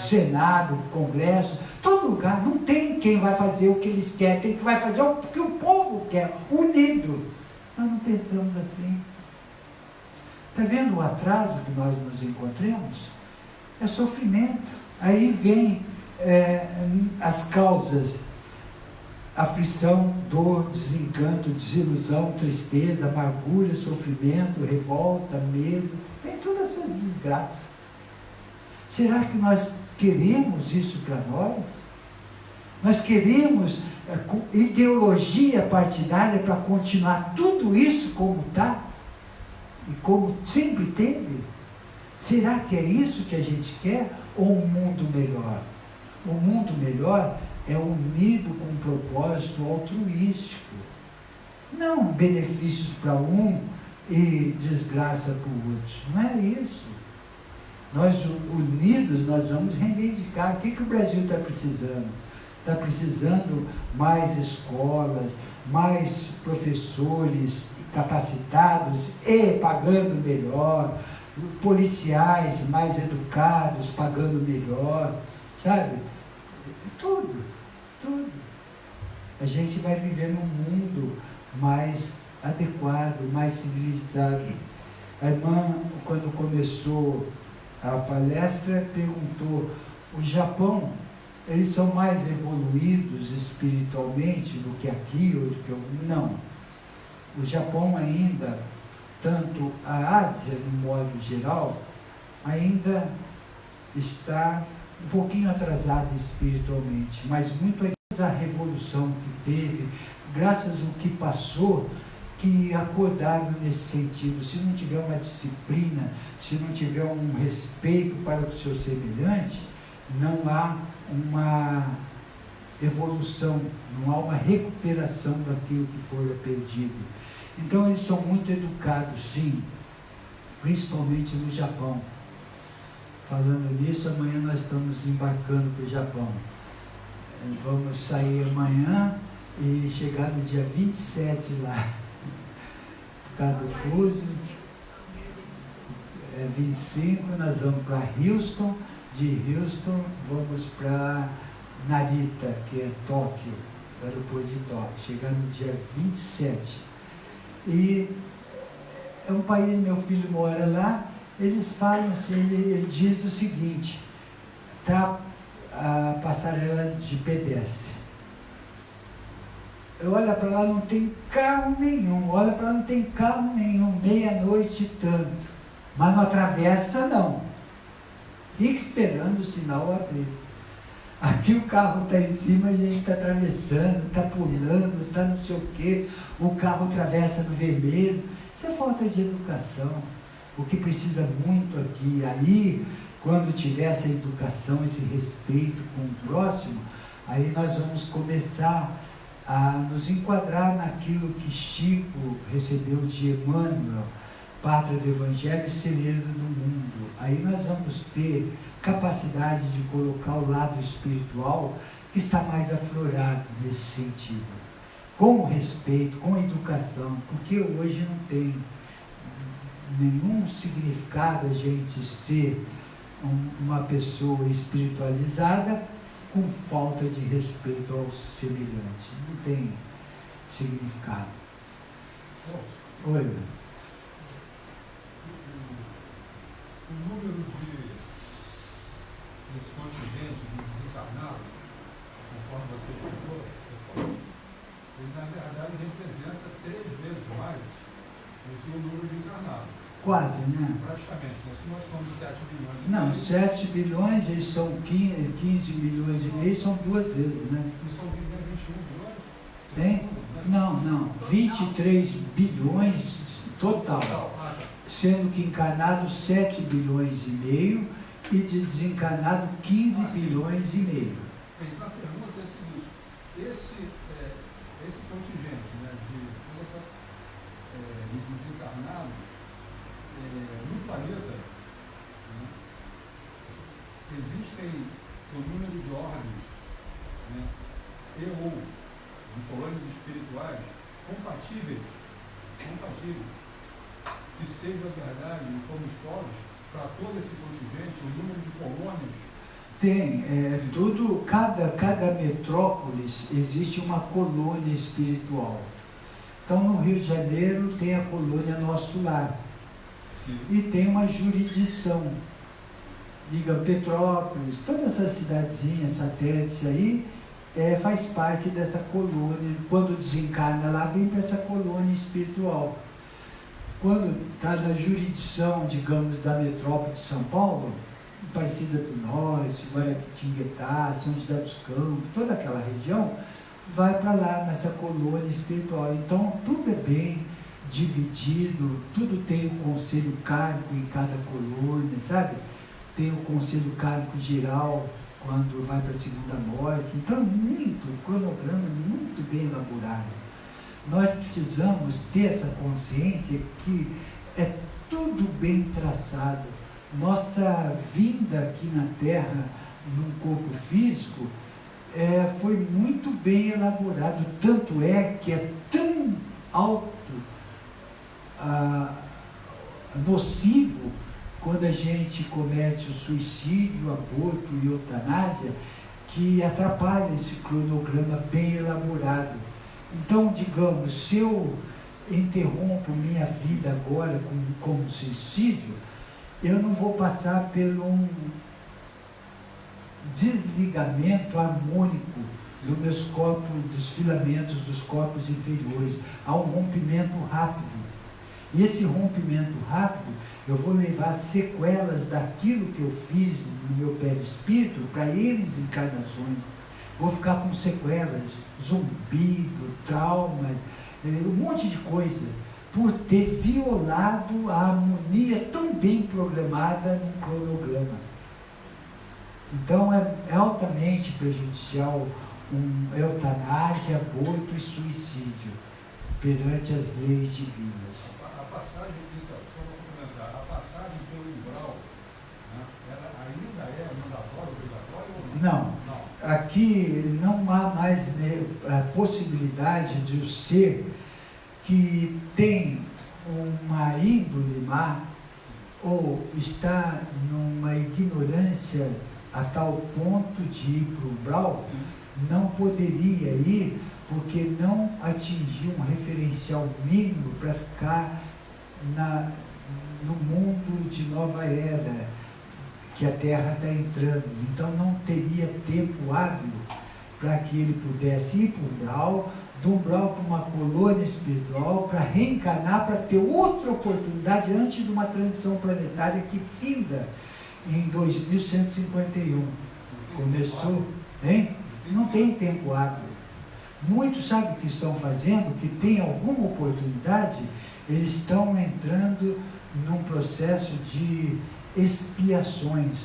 Senado, Congresso, todo lugar. Não tem quem vai fazer o que eles querem, tem que vai fazer o que o povo quer, unido. Nós não pensamos assim. Está vendo o atraso que nós nos encontramos? É sofrimento. Aí vem as causas: aflição, dor, desencanto, desilusão, tristeza, amargura, sofrimento, revolta, medo. Vem todas essas desgraças. Será que nós queremos isso para nós? Nós queremos ideologia partidária para continuar tudo isso como está? E como sempre teve? Será que é isso que a gente quer? Ou um mundo melhor? O mundo melhor é unido com um propósito altruístico. Não benefícios para um e desgraça para o outro. Não é isso. Nós unidos, nós vamos reivindicar. O que o Brasil está precisando? Está precisando mais escolas, mais professores capacitados e pagando melhor, policiais mais educados, pagando melhor, sabe? Tudo. A gente vai viver num mundo mais adequado, mais civilizado. A irmã, quando começou a palestra, perguntou: o Japão, eles são mais evoluídos espiritualmente do que aqui ou do que eu? Não. O Japão ainda, tanto a Ásia, no modo geral, ainda está um pouquinho atrasada espiritualmente, mas muito a revolução que teve, graças ao que passou, que acordaram nesse sentido. Se não tiver uma disciplina, se não tiver um respeito para o seu semelhante, não há uma evolução, não há uma recuperação daquilo que for perdido. Então eles são muito educados, sim, principalmente no Japão. Falando nisso, amanhã nós estamos embarcando para o Japão. Vamos sair amanhã e chegar no dia 27 lá. Por causa do fuso. 25, nós vamos para Houston. De Houston, vamos para Narita, que é Tóquio, o aeroporto de Tóquio. Chegar no dia 27. E é um país, meu filho mora lá, eles falam assim, ele diz o seguinte: está a passarela de pedestre. Eu olho para lá, não tem carro nenhum, olha para lá, não tem carro nenhum, meia-noite e tanto, mas não atravessa não, fica esperando o sinal abrir. Aqui o carro está em cima, a gente está atravessando, está pulando, está não sei o quê, o carro atravessa no vermelho. Isso é falta de educação. O que precisa muito aqui, aí, quando tiver essa educação, esse respeito com o próximo, aí nós vamos começar a nos enquadrar naquilo que Chico recebeu de Emmanuel, pátria do Evangelho e celeiro do mundo. Aí nós vamos ter capacidade de colocar o lado espiritual que está mais aflorado nesse sentido, com respeito, com educação, porque hoje não tem nenhum significado a gente ser uma pessoa espiritualizada com falta de respeito ao semelhante. Não tem significado. Oi. O número desse contingente de desencarnados, conforme você falou, ele na verdade representa 3 vezes mais do que o número de encarnados. Quase, né? Praticamente. Se nós somos 7 bilhões... Não, 7 bilhões, eles são 15 milhões e meio, são 2 vezes, né? Não são 21 bilhões? Tem? Não. 23 bilhões total. Sendo que encarnado 7 bilhões e meio e desencarnado 15 bilhões e meio. Então a pergunta é a seguinte: esse contingente, né, de desencarnados no planeta, né, existem um número de ordens, né, e ou de colônias espirituais compatíveis compartilhe, que seja verdade, como escolas, para todo esse contingente, o número de colônias. Tem, cada metrópolis existe uma colônia espiritual. Então, no Rio de Janeiro tem a colônia Nosso Lar. Sim. E tem uma jurisdição. Diga, Petrópolis, todas essas cidadezinhas, satélites aí, faz parte dessa colônia. Quando desencarna lá, vem para essa colônia espiritual. Quando está na jurisdição, digamos, da metrópole de São Paulo, Aparecida do Norte, Guaratinguetá, São José dos Campos, toda aquela região, vai para lá, nessa colônia espiritual. Então, tudo é bem dividido, tudo tem o conselho kármico em cada colônia, sabe? Tem o conselho kármico geral quando vai para a segunda morte. Então, o cronograma é muito bem elaborado. Nós precisamos ter essa consciência que é tudo bem traçado. Nossa vinda aqui na Terra, num corpo físico, foi muito bem elaborado. Tanto é que é tão alto, nocivo, quando a gente comete o suicídio, o aborto e a eutanásia, que atrapalha esse cronograma bem elaborado. Então, digamos, se eu interrompo minha vida agora como suicídio, eu não vou passar por um desligamento harmônico dos meus corpos, dos filamentos dos corpos inferiores. Há um rompimento rápido. E esse rompimento rápido, eu vou levar sequelas daquilo que eu fiz no meu perispírito para eles encarnações. Vou ficar com sequelas, zumbido, trauma, um monte de coisa, por ter violado a harmonia tão bem programada no cronograma. Então é altamente prejudicial eutanásia, aborto e suicídio perante as leis divinas. A passagem, só vou comentar, a passagem pelo umbral, né, ela ainda é mandatória, obrigatória ou não? Não. Aqui não há mais a possibilidade de o ser que tem uma índole má ou está numa ignorância a tal ponto de ir para o umbral, não poderia ir porque não atingiu um referencial mínimo para ficar no mundo de nova era, que a Terra está entrando. Então não teria tempo hábil para que ele pudesse ir para o umbral, do umbral para uma colônia espiritual, para reencarnar, para ter outra oportunidade antes de uma transição planetária que finda em 2151. Começou, hein? Não tem tempo hábil. Muitos sabem o que estão fazendo, que tem alguma oportunidade, eles estão entrando num processo de expiações.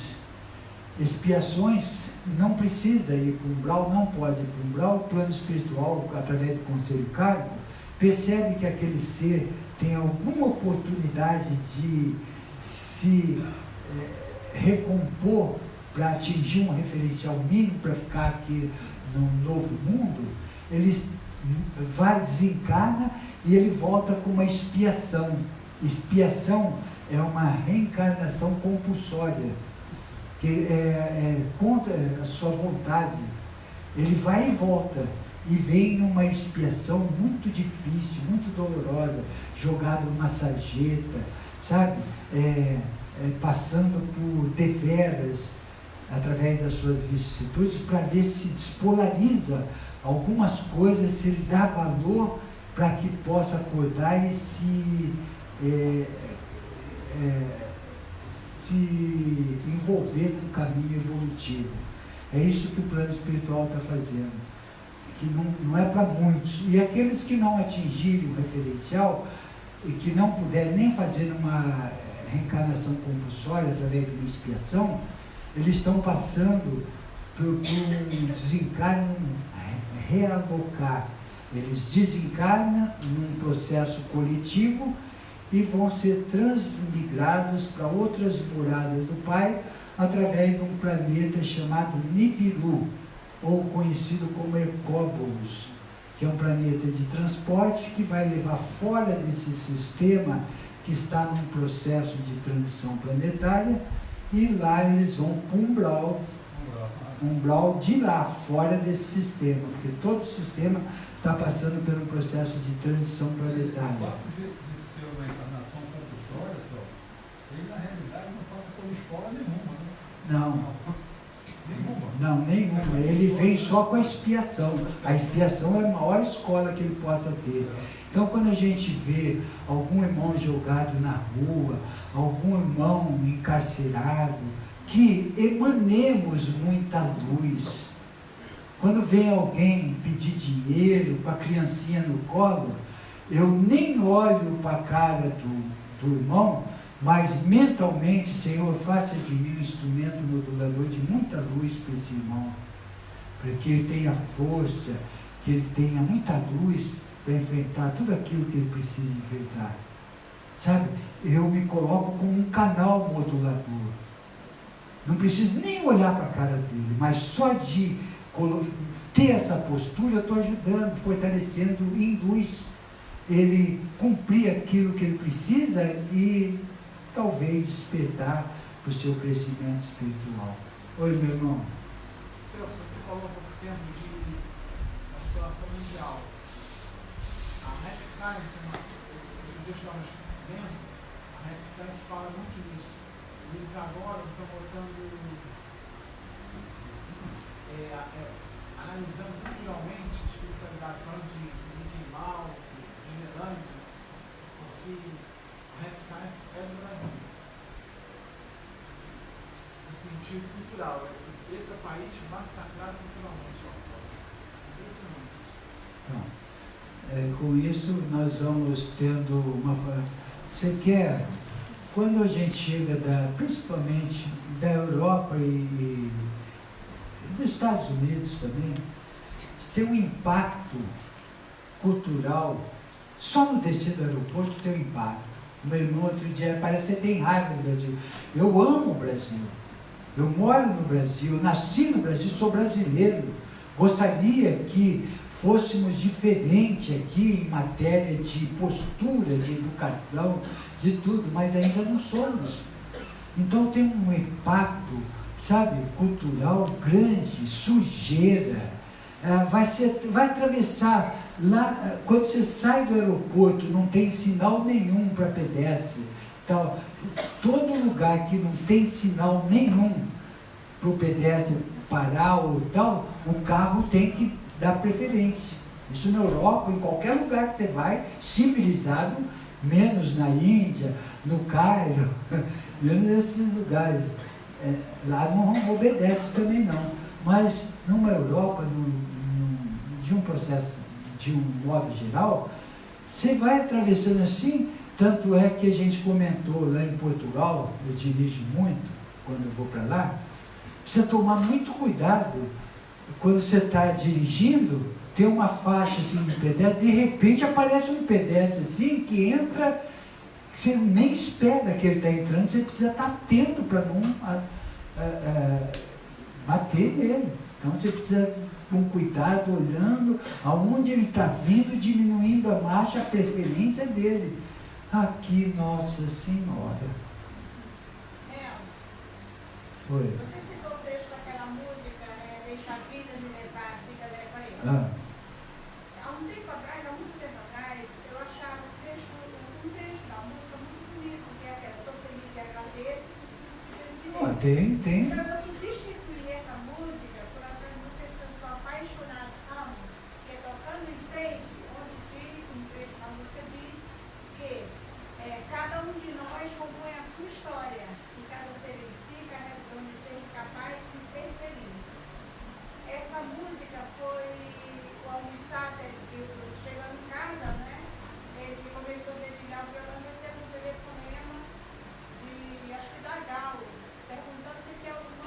Expiações não precisa ir para o umbral, não pode ir para o umbral. O plano espiritual, através do conselho kármico, percebe que aquele ser tem alguma oportunidade de se recompor para atingir um referencial mínimo para ficar aqui no novo mundo. Ele desencarna e ele volta com uma expiação. Expiação é uma reencarnação compulsória, que é contra a sua vontade. Ele vai e volta, e vem numa expiação muito difícil, muito dolorosa, jogado numa sarjeta, sabe? Passando por deveras, através das suas vicissitudes, para ver se despolariza algumas coisas, se ele dá valor para que possa acordar e se envolver no caminho evolutivo. É isso que o plano espiritual está fazendo, que não é para muitos. E aqueles que não atingirem o referencial e que não puderem nem fazer uma reencarnação compulsória através de uma expiação, eles estão passando por um desencarno realocar. Eles desencarnam num processo coletivo e vão ser transmigrados para outras moradas do Pai através de um planeta chamado Nibiru, ou conhecido como Hercóbolos. que é um planeta de transporte que vai levar fora desse sistema que está num processo de transição planetária, e lá eles vão para um umbral de lá, fora desse sistema, porque todo o sistema está passando por um processo de transição O planetária. fato de ser uma encarnação compulsória, ele na realidade não passa por escola nenhuma. Nenhuma. Ele vem só com a expiação. A expiação é a maior escola que ele possa ter. Então, quando a gente vê algum irmão jogado na rua, algum irmão encarcerado, que emanemos muita luz. Quando vem alguém pedir dinheiro para a criancinha no colo, eu nem olho para a cara do irmão, mas mentalmente, Senhor, faça de mim um instrumento modulador de muita luz para esse irmão, para que ele tenha força, que ele tenha muita luz para enfrentar tudo aquilo que ele precisa enfrentar. Sabe, eu me coloco como um canal modulador. Não preciso nem olhar para a cara dele, mas só de ter essa postura eu estou ajudando, fortalecendo em luz ele cumprir aquilo que ele precisa e talvez despertar para o seu crescimento espiritual. Oi, meu irmão. Celso, você falou há pouco tempo de situação mundial. A Rap Science, no dia que estávamos vendo, a Rap Science fala muito disso. Eles agora estão botando, analisando mundialmente a espiritualidade, falando de Mickey Mouse, de Gelândia, porque a Rap Science é do Brasil. No sentido cultural, é o país massacrado culturalmente lá fora. Impressionante. Então, com isso nós vamos tendo uma... Você quer... Quando a gente chega, principalmente da Europa e dos Estados Unidos também, tem um impacto cultural, só no descer do aeroporto tem um impacto. Meu irmão outro dia, parece que você tem raiva do Brasil. Eu amo o Brasil, eu moro no Brasil, eu nasci no Brasil, sou brasileiro. Gostaria que fôssemos diferentes aqui em matéria de postura, de educação, de tudo, mas ainda não somos. Então tem um impacto, sabe, cultural grande, sujeira. Vai atravessar lá, quando você sai do aeroporto, não tem sinal nenhum para pedestre. Então, todo lugar que não tem sinal nenhum para o pedestre parar ou tal, o carro tem que dar preferência. Isso na Europa, em qualquer lugar que você vai, civilizado, menos na Índia, no Cairo, menos nesses lugares. Lá não obedece também não. Mas numa Europa, de um processo, de um modo geral, você vai atravessando assim, tanto é que a gente comentou lá em Portugal, eu dirijo muito quando eu vou para lá, precisa tomar muito cuidado quando você está dirigindo, tem uma faixa assim de pedestre, de repente aparece um pedestre assim que entra, você nem espera que ele está entrando, você precisa estar atento para não bater nele. Então você precisa com cuidado, olhando aonde ele está vindo, diminuindo a marcha, a preferência dele. Aqui, Nossa Senhora. Celso, Foi. você citou o trecho daquela música, Deixa a vida me levar, a vida leva eu. Há um tempo atrás, há muito tempo atrás, eu achava um trecho da música muito bonito, que é aquela Sou feliz e agradeço. Tem. Então eu substituí essa música por aquela música que eu sou apaixonada, amo, que é Tocando em Frente, onde diz, um trecho da música diz que cada um de nós compõe a sua história, e cada ser em si carrega de ser incapaz de ser feliz. Essa música foi o Almissates, chegando em casa, né? Ele começou a dedilhar o violão e recebeu um telefonema de, acho que da Galo, perguntando se tem alguma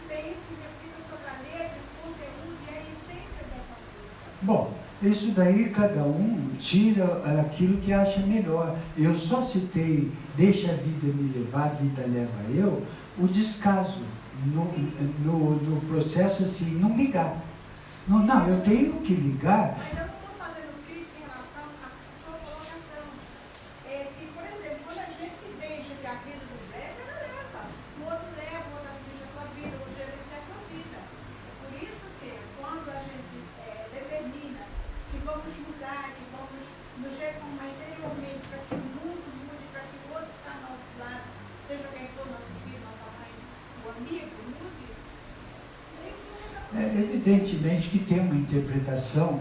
pense, reflita sobre a letra, o conteúdo e a essência dessa música. Bom, isso daí cada um tira aquilo que acha melhor. Eu só citei Deixa a Vida Me Levar, a Vida Leva Eu, o descaso, no processo assim, não ligar. Não, eu tenho que ligar. Mas eu não estou fazendo crítica em relação à sua colocação. Que, por exemplo, quando a gente deixa que a vida do breve, ela leva. O outro leva, o outro administra a tua vida, o outro gerencia a tua vida. É por isso que, quando a gente determina que vamos mudar, que vamos nos reformar interiormente para que o mundo mude, para que o outro que está ao nosso lado, seja quem for, nosso filho, nossa mãe, o amigo, mude. Evidentemente que tem uma interpretação,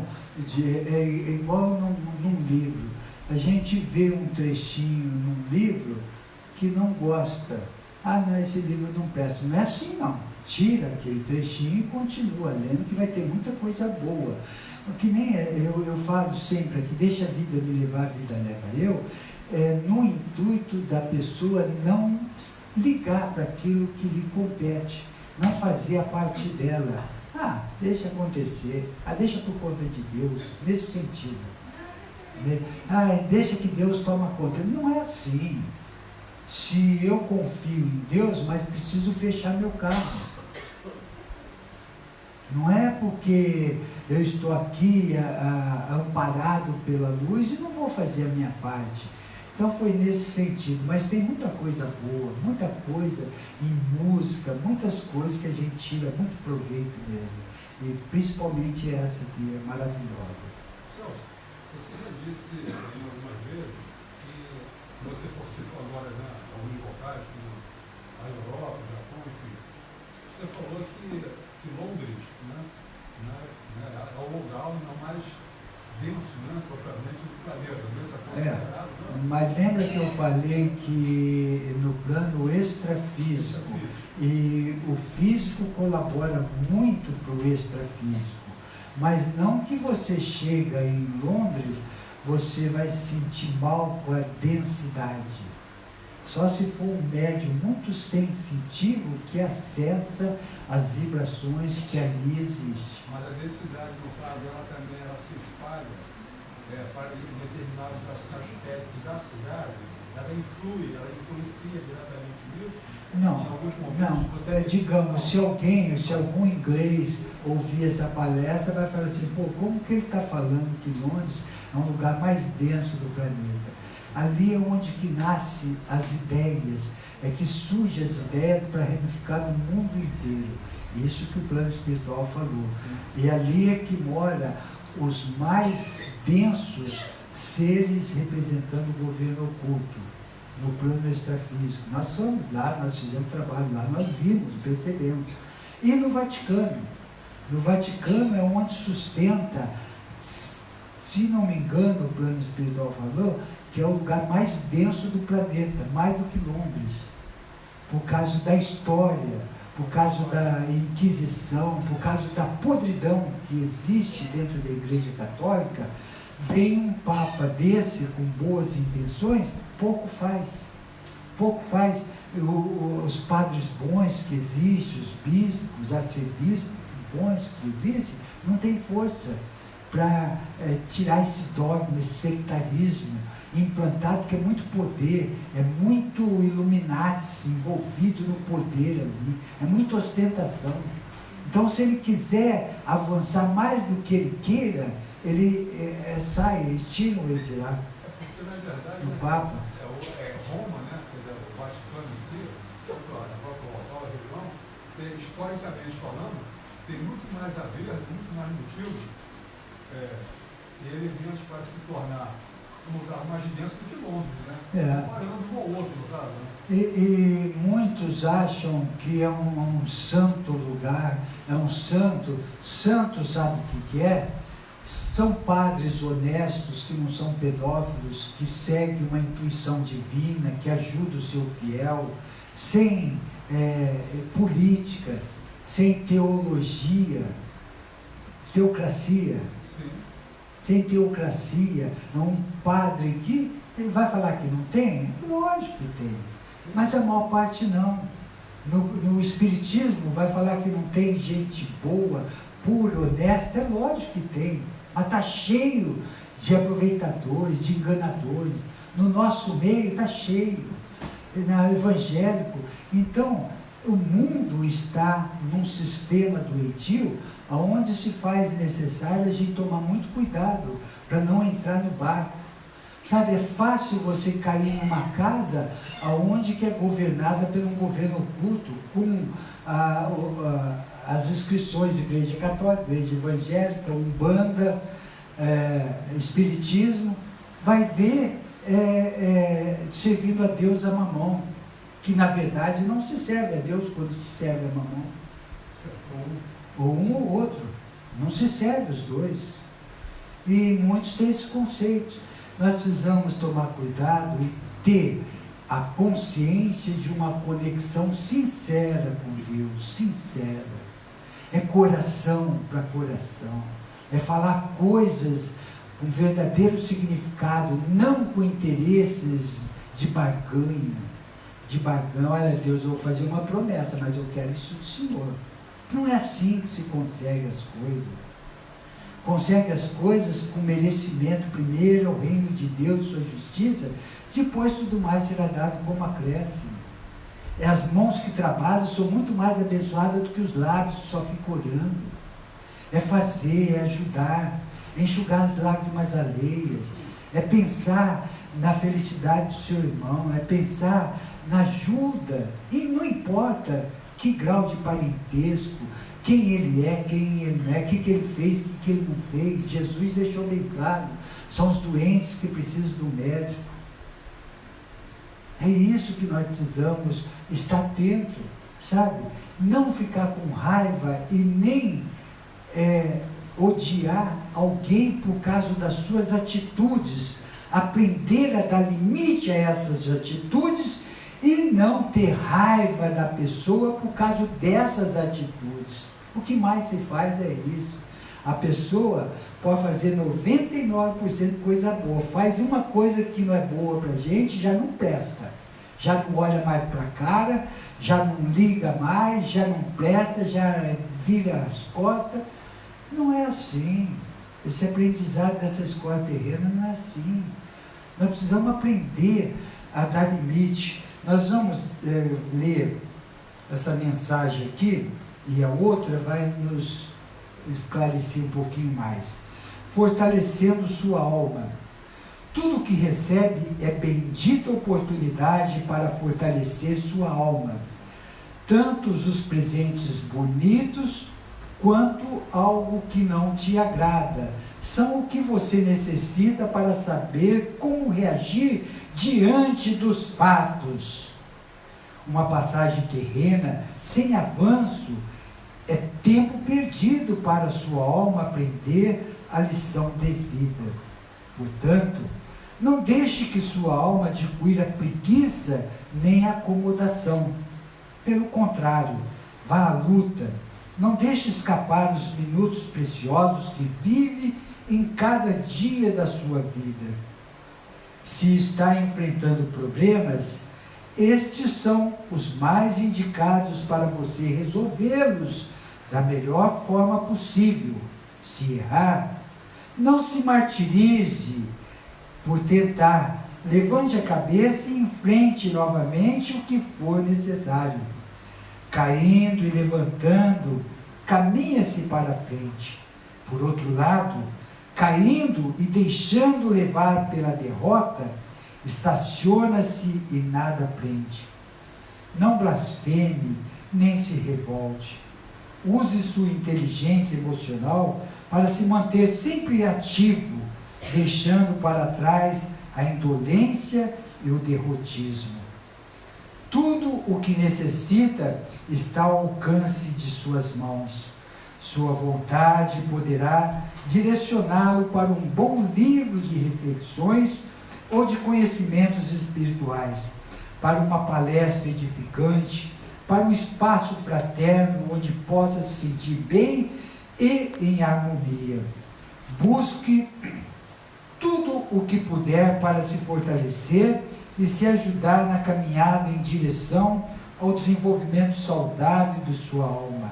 é igual num livro. A gente vê um trechinho num livro que não gosta. Ah, não, esse livro não presta. Não é assim, não. Tira aquele trechinho e continua lendo, que vai ter muita coisa boa. Que nem eu falo sempre aqui, deixa a vida me levar, a vida leva eu, no intuito da pessoa não ligar para aquilo que lhe compete, não fazer a parte dela. Ah, deixa acontecer, deixa por conta de Deus, nesse sentido. Deixa que Deus toma conta. Não é assim. Se eu confio em Deus, mas preciso fechar meu carro. Não é porque eu estou aqui amparado pela luz e não vou fazer a minha parte. Então foi nesse sentido, mas tem muita coisa boa, muita coisa em música, muitas coisas que a gente tira muito proveito mesmo. E principalmente essa que é maravilhosa. Celso, você já disse algumas vezes que você citou agora alguns locais, como a Europa, o Japão, enfim. Você falou que Londres, é o lugar mais denso, propriamente, do planeta, Mas lembra que eu falei que no plano extrafísico, e o físico colabora muito para o extrafísico, mas não que você chega em Londres, você vai se sentir mal com a densidade. Só se for um médium muito sensitivo que acessa as vibrações que ali existem. Mas a densidade, no caso, ela também se espalha para determinados aspectos da cidade, ela influencia diretamente nisso? Não. Digamos, se algum inglês ouvir essa palestra, vai falar assim, como que ele está falando que Londres é um lugar mais denso do planeta? Ali é onde que nascem as ideias, que surgem as ideias para ramificar no mundo inteiro. Isso que o plano espiritual falou. E ali é que mora os mais densos seres representando o governo oculto, no plano extrafísico. Nós somos lá, nós fizemos trabalho lá, nós vimos, percebemos. E no Vaticano? No Vaticano é onde sustenta, se não me engano, o plano espiritual falou, que é o lugar mais denso do planeta, mais do que Londres, por causa da história, por causa da Inquisição, por causa da podridão que existe dentro da Igreja Católica. Vem um Papa desse com boas intenções, pouco faz. Os padres bons que existem, os bispos, os arcebispos bons que existem, não tem força para tirar esse dogma, esse sectarismo implantado, que é muito poder, é muito Illuminati envolvido no poder ali, é muita ostentação. Então, se ele quiser avançar mais do que ele queira, ele sai, eles tiram ele de lá. Porque, na verdade, do Papa. Roma, o Vaticano em si, a própria região, historicamente falando, tem muito mais a ver, muito mais motivo e elementos para se tornar um lugar mais denso do que Londres, comparando um ao outro, no caso. E muitos acham que é um santo lugar, é um santo. Santo sabe o que é? São padres honestos, que não são pedófilos, que seguem uma intuição divina, que ajudam o seu fiel, sem política, sem teologia, teocracia. Sem teocracia, um padre que ele vai falar que não tem? Lógico que tem, mas a maior parte não. No Espiritismo vai falar que não tem gente boa, pura, honesta? É lógico que tem, mas está cheio de aproveitadores, de enganadores. No nosso meio está cheio, no evangélico. Então, o mundo está num sistema doentio, onde se faz necessário a gente tomar muito cuidado para não entrar no barco. Sabe, é fácil você cair numa casa onde que é governada por um governo oculto, com as inscrições de igreja católica, igreja evangélica, umbanda, espiritismo. Vai ver servindo a Deus a mamão, que na verdade não se serve a Deus quando se serve a mamão. Ou um ou outro, não se serve os dois. E muitos têm esse conceito. Nós precisamos tomar cuidado e ter a consciência de uma conexão sincera com Deus, sincera. É coração para coração, é falar coisas com verdadeiro significado, não com interesses de barganha. Olha, Deus, eu vou fazer uma promessa, mas eu quero isso do Senhor. Não é assim que se consegue as coisas. Consegue as coisas com merecimento primeiro ao reino de Deus, sua justiça, depois tudo mais será dado como acréscimo. As mãos que trabalham são muito mais abençoadas do que os lábios que só ficam orando. É fazer, é ajudar, é enxugar as lágrimas alheias, é pensar na felicidade do seu irmão, é pensar na ajuda, e não importa que grau de parentesco, quem ele é, quem ele não é, o que ele fez, o que ele não fez. Jesus deixou bem claro, são os doentes que precisam do médico. É isso que nós precisamos estar atento, sabe? Não ficar com raiva e nem odiar alguém por causa das suas atitudes, aprender a dar limite a essas atitudes e não ter raiva da pessoa por causa dessas atitudes. O que mais se faz é isso. A pessoa pode fazer 99% coisa boa, faz uma coisa que não é boa para a gente, já não presta, já não olha mais para a cara, já não liga mais, já não presta, já vira as costas. Não é assim. Esse aprendizado dessa escola terrena não é assim. Nós precisamos aprender a dar limite. Nós vamos ler essa mensagem aqui, e a outra vai nos esclarecer um pouquinho mais. Fortalecendo sua alma. Tudo que recebe é bendita oportunidade para fortalecer sua alma. Tanto os presentes bonitos, quanto algo que não te agrada. São o que você necessita para saber como reagir diante dos fatos. Uma passagem terrena sem avanço é tempo perdido para a sua alma aprender a lição devida. Portanto, não deixe que sua alma adquira preguiça nem acomodação. Pelo contrário, vá à luta. Não deixe escapar os minutos preciosos que vive em cada dia da sua vida. Se está enfrentando problemas, estes são os mais indicados para você resolvê-los da melhor forma possível. Se errar, não se martirize por tentar. Levante a cabeça e enfrente novamente o que for necessário. Caindo e levantando, caminha-se para frente. Por outro lado, caindo e deixando levar pela derrota, estaciona-se e nada aprende. Não blasfeme, nem se revolte. Use sua inteligência emocional para se manter sempre ativo, deixando para trás a indolência e o derrotismo. Tudo o que necessita está ao alcance de suas mãos. Sua vontade poderá direcioná-lo para um bom livro de reflexões ou de conhecimentos espirituais, para uma palestra edificante, para um espaço fraterno onde possa se sentir bem e em harmonia. Busque tudo o que puder para se fortalecer e se ajudar na caminhada em direção ao desenvolvimento saudável de sua alma.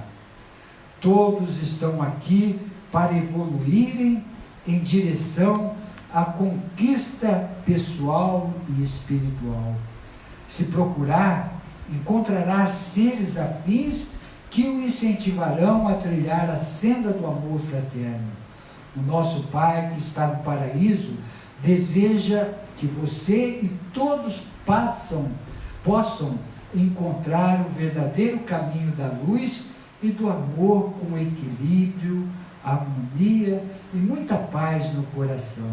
Todos estão aqui para evoluírem em direção à conquista pessoal e espiritual. Se procurar, encontrará seres afins que o incentivarão a trilhar a senda do amor fraterno. O nosso Pai, que está no paraíso, deseja que você e todos possam encontrar o verdadeiro caminho da luz e do amor com equilíbrio, harmonia e muita paz no coração.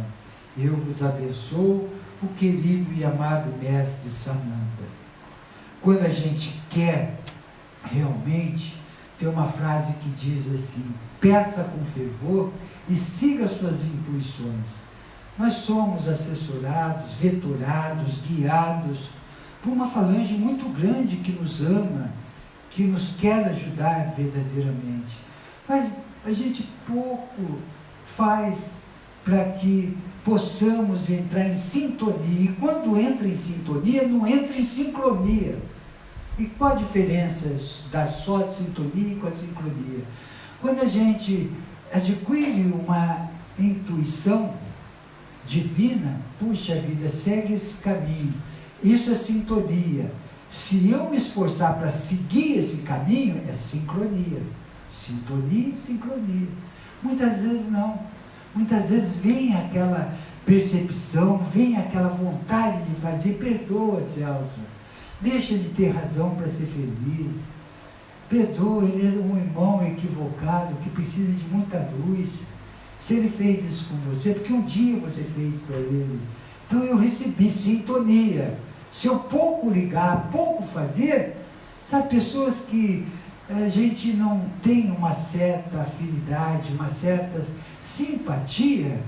Eu vos abençoo, o querido e amado Mestre Sananda. Quando a gente quer realmente, tem uma frase que diz assim: peça com fervor e siga suas intuições. Nós somos assessorados, vetorados, guiados por uma falange muito grande que nos ama, que nos quer ajudar verdadeiramente. Mas a gente pouco faz para que possamos entrar em sintonia. E quando entra em sintonia, não entra em sincronia. E qual a diferença da só sintonia com a sincronia? Quando a gente adquire uma intuição divina, puxa vida, segue esse caminho. Isso é sintonia. Se eu me esforçar para seguir esse caminho, é sincronia. Sintonia e sincronia. Muitas vezes não. Muitas vezes vem aquela percepção, vem aquela vontade de fazer. Perdoa, Celso. Deixa de ter razão para ser feliz. Perdoa, ele é um irmão equivocado que precisa de muita luz. Se ele fez isso com você, porque um dia você fez para ele. Então eu recebi sintonia. Se eu pouco ligar, pouco fazer, sabe, pessoas que a gente não tem uma certa afinidade, uma certa simpatia,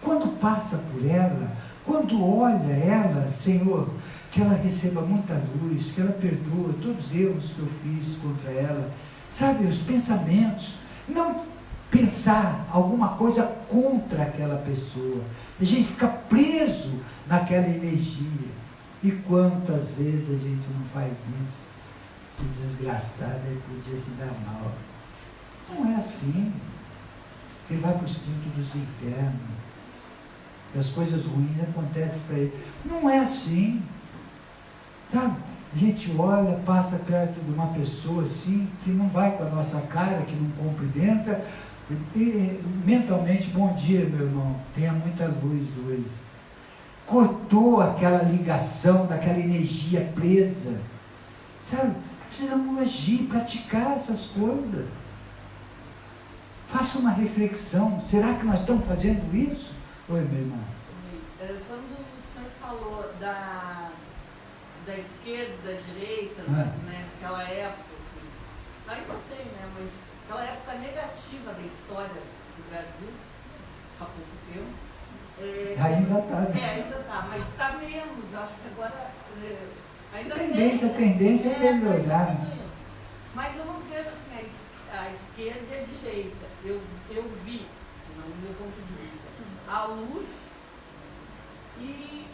quando passa por ela, quando olha ela, Senhor, que ela receba muita luz, que ela perdoa todos os erros que eu fiz contra ela, sabe, os pensamentos, não pensar alguma coisa contra aquela pessoa, a gente fica preso naquela energia. E quantas vezes a gente não faz isso? Esse desgraçado aí podia se dar mal. Não é assim. Ele vai para os quintos dos infernos. E as coisas ruins acontecem para ele. Não é assim. Sabe? A gente olha, passa perto de uma pessoa assim, que não vai com a nossa cara, que não cumprimenta, e mentalmente, bom dia, meu irmão, tenha muita luz hoje. Cortou aquela ligação, daquela energia presa. Sabe? Precisamos agir, praticar essas coisas. Faça uma reflexão. Será que nós estamos fazendo isso? Oi, meu irmão. Quando o senhor falou da esquerda, da direita, né, aquela época, ainda tem, né, mas aquela época negativa da história do Brasil, há pouco tempo. Ainda está, né? Ainda está, mas está menos, acho que agora ainda A tendência é melhorar. Mas eu não vejo assim a esquerda e a direita. Eu vi, no meu ponto de vista, a luz e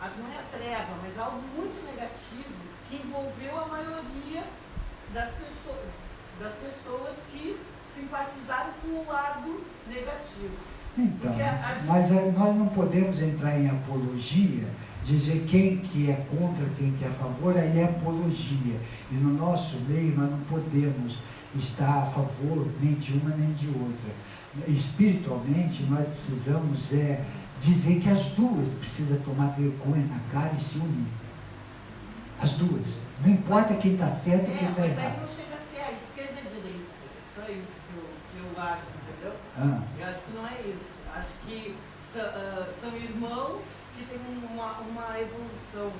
não é a treva, mas algo muito negativo que envolveu a maioria das pessoas que simpatizaram com o lado negativo. Então, mas nós não podemos entrar em apologia, dizer quem que é contra, quem que é a favor, aí é apologia. E no nosso meio nós não podemos estar a favor nem de uma nem de outra. Espiritualmente nós precisamos dizer que as duas precisam tomar vergonha na cara e se unir. As duas. Não importa quem está certo ou quem está errado. Mas aí não chega a ser a esquerda e a direita. É só isso que eu acho, entendeu? Eu acho que não é isso. Acho que são irmãos que têm uma evolução,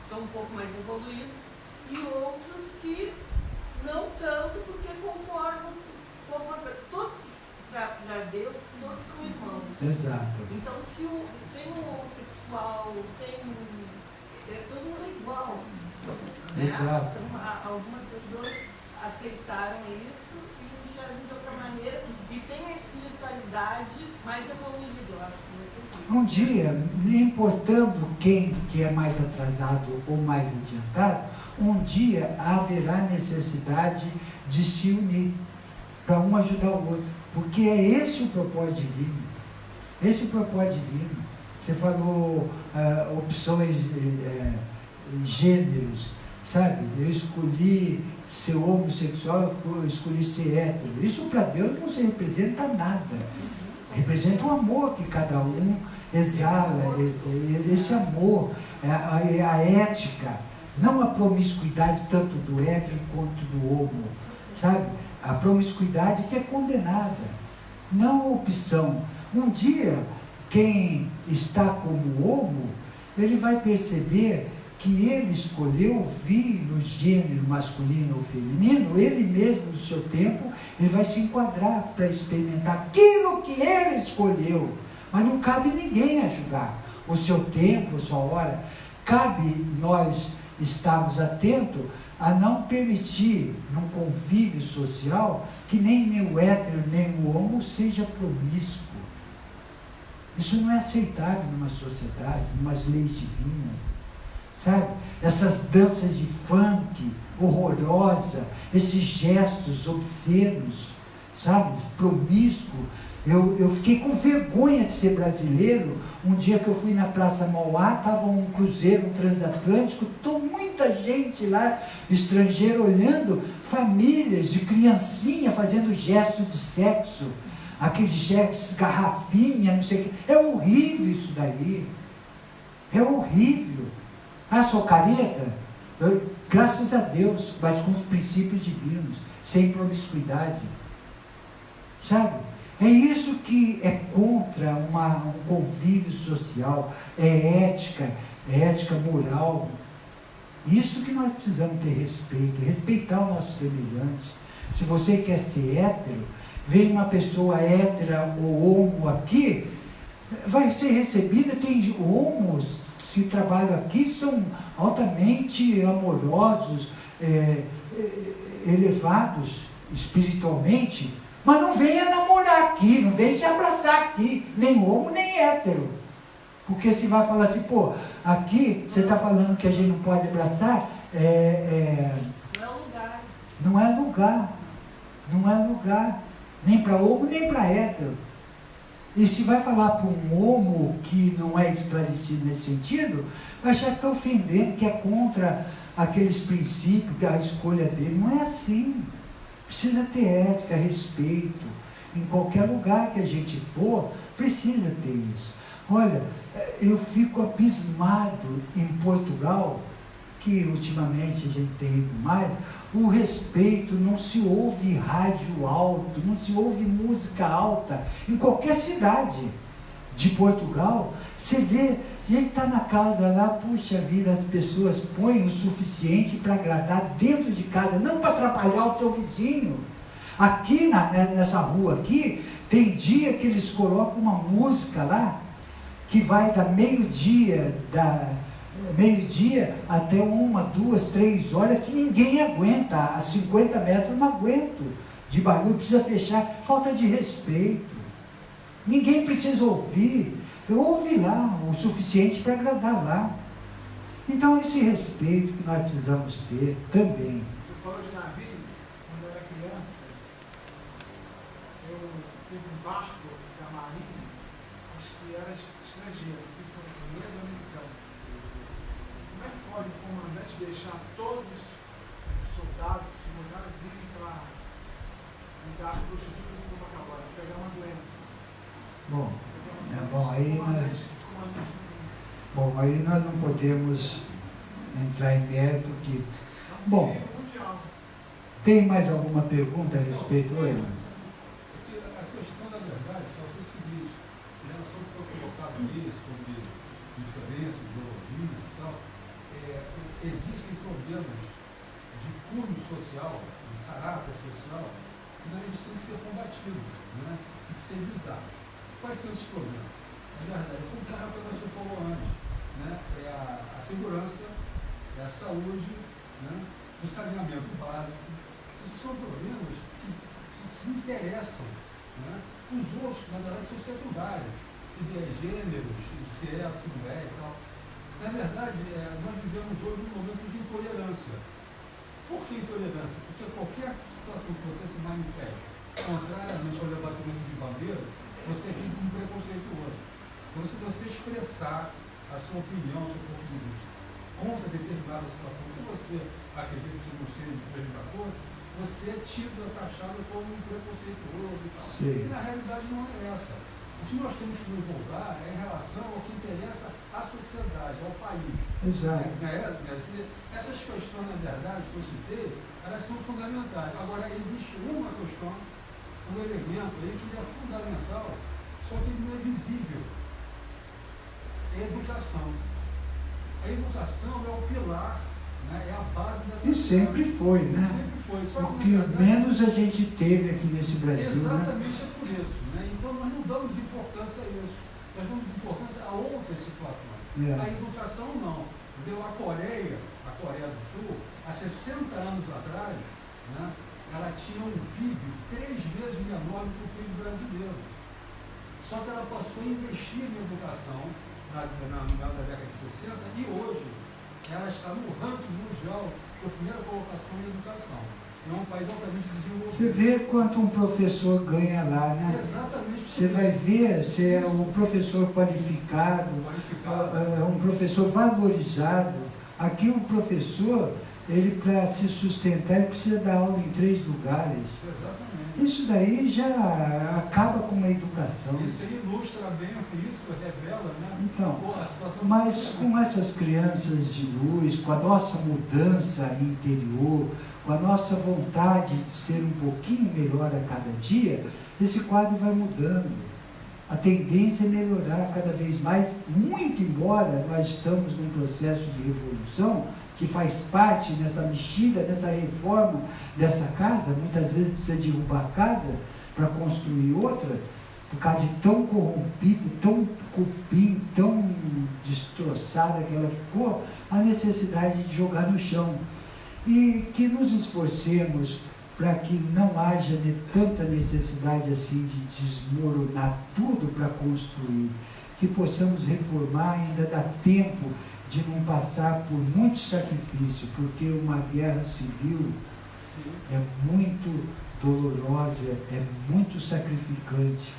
são um pouco mais evoluídos, e outros que não tanto, porque concordam com algumas coisas. Todos, para Deus, todos são irmãos. Exato. Então, se tem um homossexual, todo mundo é igual. Né? Exato. Então, algumas pessoas aceitaram isso e enxergam de outra maneira, e tem a espiritualidade mais evoluída, eu acho que nesse sentido. Um dia, não importando quem que é mais atrasado ou mais adiantado, um dia haverá necessidade de se unir, para um ajudar o outro, porque é esse o propósito divino. Esse é o propósito divino. Você falou opções, gêneros, sabe? Eu escolhi ser homossexual, eu escolhi ser hétero. Isso para Deus não se representa nada. Representa o amor que cada um exala, esse amor, a ética, não a promiscuidade tanto do hétero quanto do homo, sabe? A promiscuidade que é condenada, não a opção. Um dia, quem está como homo, ele vai perceber que ele escolheu vir no gênero masculino ou feminino, ele mesmo, no seu tempo, ele vai se enquadrar para experimentar aquilo que ele escolheu. Mas não cabe ninguém a julgar o seu tempo, a sua hora. Cabe nós estarmos atentos a não permitir, num convívio social, que nem o hétero, nem o homo seja promíscuo. Isso não é aceitável numa sociedade, numas leis divinas. Sabe? Essas danças de funk horrorosa, esses gestos obscenos, sabe? Promíscuo. Eu fiquei com vergonha de ser brasileiro. Um dia que eu fui na Praça Mauá, estava um cruzeiro transatlântico, muita gente lá, estrangeiro, olhando, famílias de criancinha fazendo gestos de sexo, aqueles gestos, garrafinha, não sei o que. É horrível isso daí. É horrível. Ah, sou careta? Graças a Deus, mas com os princípios divinos, sem promiscuidade. Sabe? É isso que é contra um convívio social, é ética moral. Isso que nós precisamos ter respeito, respeitar o nosso semelhante. Se você quer ser hétero, vem uma pessoa hétera ou homo aqui, vai ser recebida, tem homos que trabalham aqui, são altamente amorosos, elevados espiritualmente, mas não venha namorar aqui, não venha se abraçar aqui, nem homo, nem hétero. Porque se vai falar assim, pô, aqui você está falando que a gente não pode abraçar, não é lugar. Não é lugar. Não é lugar. Nem para homo, nem para hétero. E se vai falar para um homo que não é esclarecido nesse sentido, vai achar que está ofendendo, que é contra aqueles princípios, que a escolha dele. Não é assim. Precisa ter ética, respeito. Em qualquer lugar que a gente for, precisa ter isso. Olha, eu fico abismado em Portugal, que ultimamente a gente tem ido mais, o respeito, não se ouve rádio alto, não se ouve música alta, em qualquer cidade de Portugal. Você vê, a gente está na casa lá, puxa vida, as pessoas põem o suficiente para agradar dentro de casa, não para atrapalhar o seu vizinho. Aqui nessa rua aqui, tem dia que eles colocam uma música lá, que vai da meio-dia até 1, 2, 3 horas, que ninguém aguenta, a 50 metros não aguento de barulho, precisa fechar, falta de respeito. Ninguém precisa ouvir, eu ouvi lá o suficiente para agradar lá. Então esse respeito que nós precisamos ter também. Você falou de navio, quando eu era criança, eu tive um barco da Marinha, acho que era estrangeiro, não sei se era inglês ou americano. Como é que pode o comandante deixar todos os soldados, os militares irem para lugar prostitutas em Copacabana, pegar uma doença? Aí nós não podemos entrar em mérito que... Bom, tem mais alguma pergunta a respeito dele? A questão, na verdade, só foi o seguinte, em relação ao que foi colocado ali, sobre diferença, ideologia e tal, existem problemas de cunho social, de caráter social, que nós têm que ser combatidos, né? Tem que ser visados. Quais são esses problemas? Na verdade, como você falou antes, né? É a segurança, é a saúde, né? O saneamento básico. Esses são problemas que interessam, né? Os outros, na verdade, são secundários, gêneros, se é, se não é e tal. Na verdade, nós vivemos hoje um momento de intolerância. Por que intolerância? Porque qualquer situação que você se manifeste contrariamente ao levantamento de bandeira, você tem um preconceituoso. Então, se você expressar a sua opinião, o seu ponto de vista contra determinada situação que você acredita que não seja de prejudicator, você é tido, taxado como um preconceituoso e tal. Sim. E na realidade não é essa. O que nós temos que nos voltar é em relação ao que interessa à sociedade, ao país. Exato. Essas questões, na verdade, que eu citei, elas são fundamentais. Agora, existe uma questão, um elemento aí que é fundamental, só que ele não é visível. É a educação. A educação é o pilar, né? É a base da E sempre foi, né? Sempre foi. Só O que, que na verdade, menos a gente teve aqui nesse Brasil, exatamente, é por isso. Né? Então, nós não damos importância a isso. Nós damos importância a outras situações. né? A educação não. Entendeu? A Coreia do Sul, há 60 anos atrás, né, ela tinha um PIB 3 vezes menor do que o PIB brasileiro. Só que ela passou a investir em educação na década de 60 e hoje ela está no ranking mundial da primeira colocação em educação. É um país altamente desenvolvido. Você vê quanto um professor ganha lá, né? Exatamente. Você vai ver se é um professor qualificado, um professor valorizado. Aqui um professor, ele para se sustentar, ele precisa dar aula em 3 lugares. Exatamente. Isso daí já acaba com a educação. Isso ilustra bem o que isso revela, né? Então, A situação mas com essas crianças de luz, com a nossa mudança interior, com a nossa vontade de ser um pouquinho melhor a cada dia, esse quadro vai mudando. A tendência é melhorar cada vez mais, muito embora nós estamos num processo de revolução que faz parte dessa mexida, dessa reforma dessa casa. Muitas vezes precisa derrubar a casa para construir outra, por causa de tão corrompida, tão cupim, tão destroçada que ela ficou, a necessidade de jogar no chão. E que nos esforcemos para que não haja tanta necessidade assim de desmoronar tudo para construir, que possamos reformar, ainda dá tempo de não passar por muito sacrifício, porque uma guerra civil é muito dolorosa, é muito sacrificante.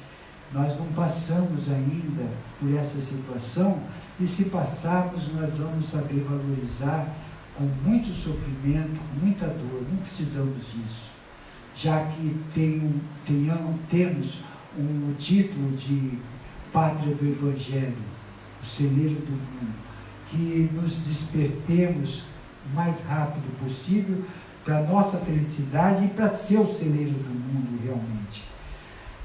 Nós não passamos ainda por essa situação, e se passarmos, nós vamos saber valorizar com muito sofrimento, muita dor. Não precisamos disso, já que temos um título de Pátria do Evangelho, o celeiro do mundo, que nos despertemos o mais rápido possível para a nossa felicidade e para ser o celeiro do mundo realmente.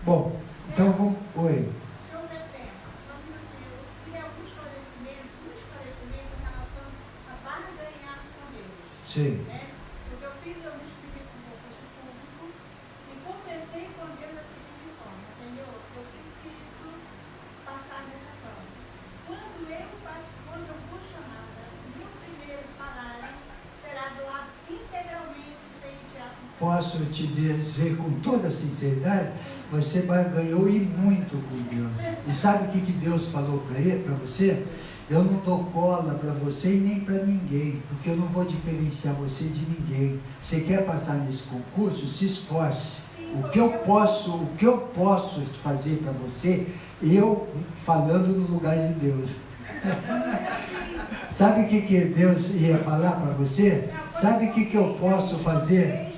Bom, então vamos... Oi. Se houver tempo, só um minutinho, eu queria algum esclarecimento em relação à barganhar com Deus. Sim. Né? Porque eu me inscrevi para um concurso público e comecei com Deus da seguinte forma: Senhor, eu preciso passar nessa prova. Quando eu for chamada, o meu primeiro salário será doado integralmente sem tirar com. Posso te dizer com toda sinceridade, você barganhou e muito com Deus. E sabe o que Deus falou para você? Eu não dou cola para você e nem para ninguém, porque eu não vou diferenciar você de ninguém. Você quer passar nesse concurso? Se esforce. O que eu posso fazer para você, eu falando no lugar de Deus. Sabe o que Deus ia falar para você? Sabe o que eu posso fazer?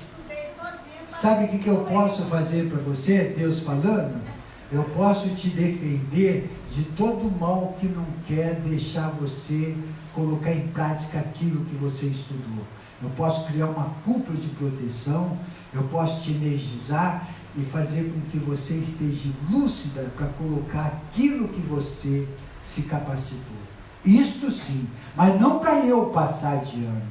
Sabe o que eu posso fazer para você, Deus falando? Eu posso te defender de todo mal que não quer deixar você colocar em prática aquilo que você estudou. Eu posso criar uma cúpula de proteção, eu posso te energizar e fazer com que você esteja lúcida para colocar aquilo que você se capacitou. Isto sim, mas não para eu passar de ano.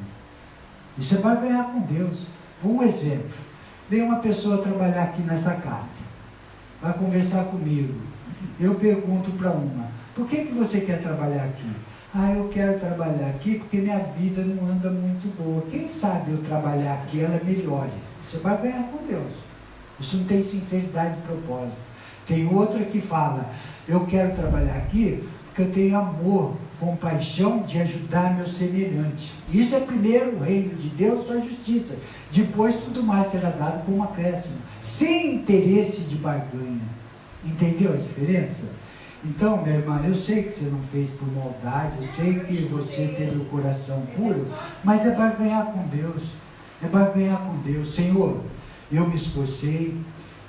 Isso é para ganhar com Deus. Um exemplo. Vem uma pessoa trabalhar aqui nessa casa, vai conversar comigo. Eu pergunto para uma: por que você quer trabalhar aqui? Eu quero trabalhar aqui porque minha vida não anda muito boa. Quem sabe eu trabalhar aqui, ela melhore. Você vai ganhar com Deus. Isso não tem sinceridade de propósito. Tem outra que fala: eu quero trabalhar aqui porque eu tenho amor compaixão de ajudar meu semelhante. Isso é primeiro o reino de Deus, sua justiça. Depois tudo mais será dado como acréscimo, sem interesse de barganha. Entendeu a diferença? Então, minha irmã, eu sei que você não fez por maldade, eu sei que você teve o coração puro, mas é barganhar com Deus. É barganhar com Deus. Senhor, eu me esforcei,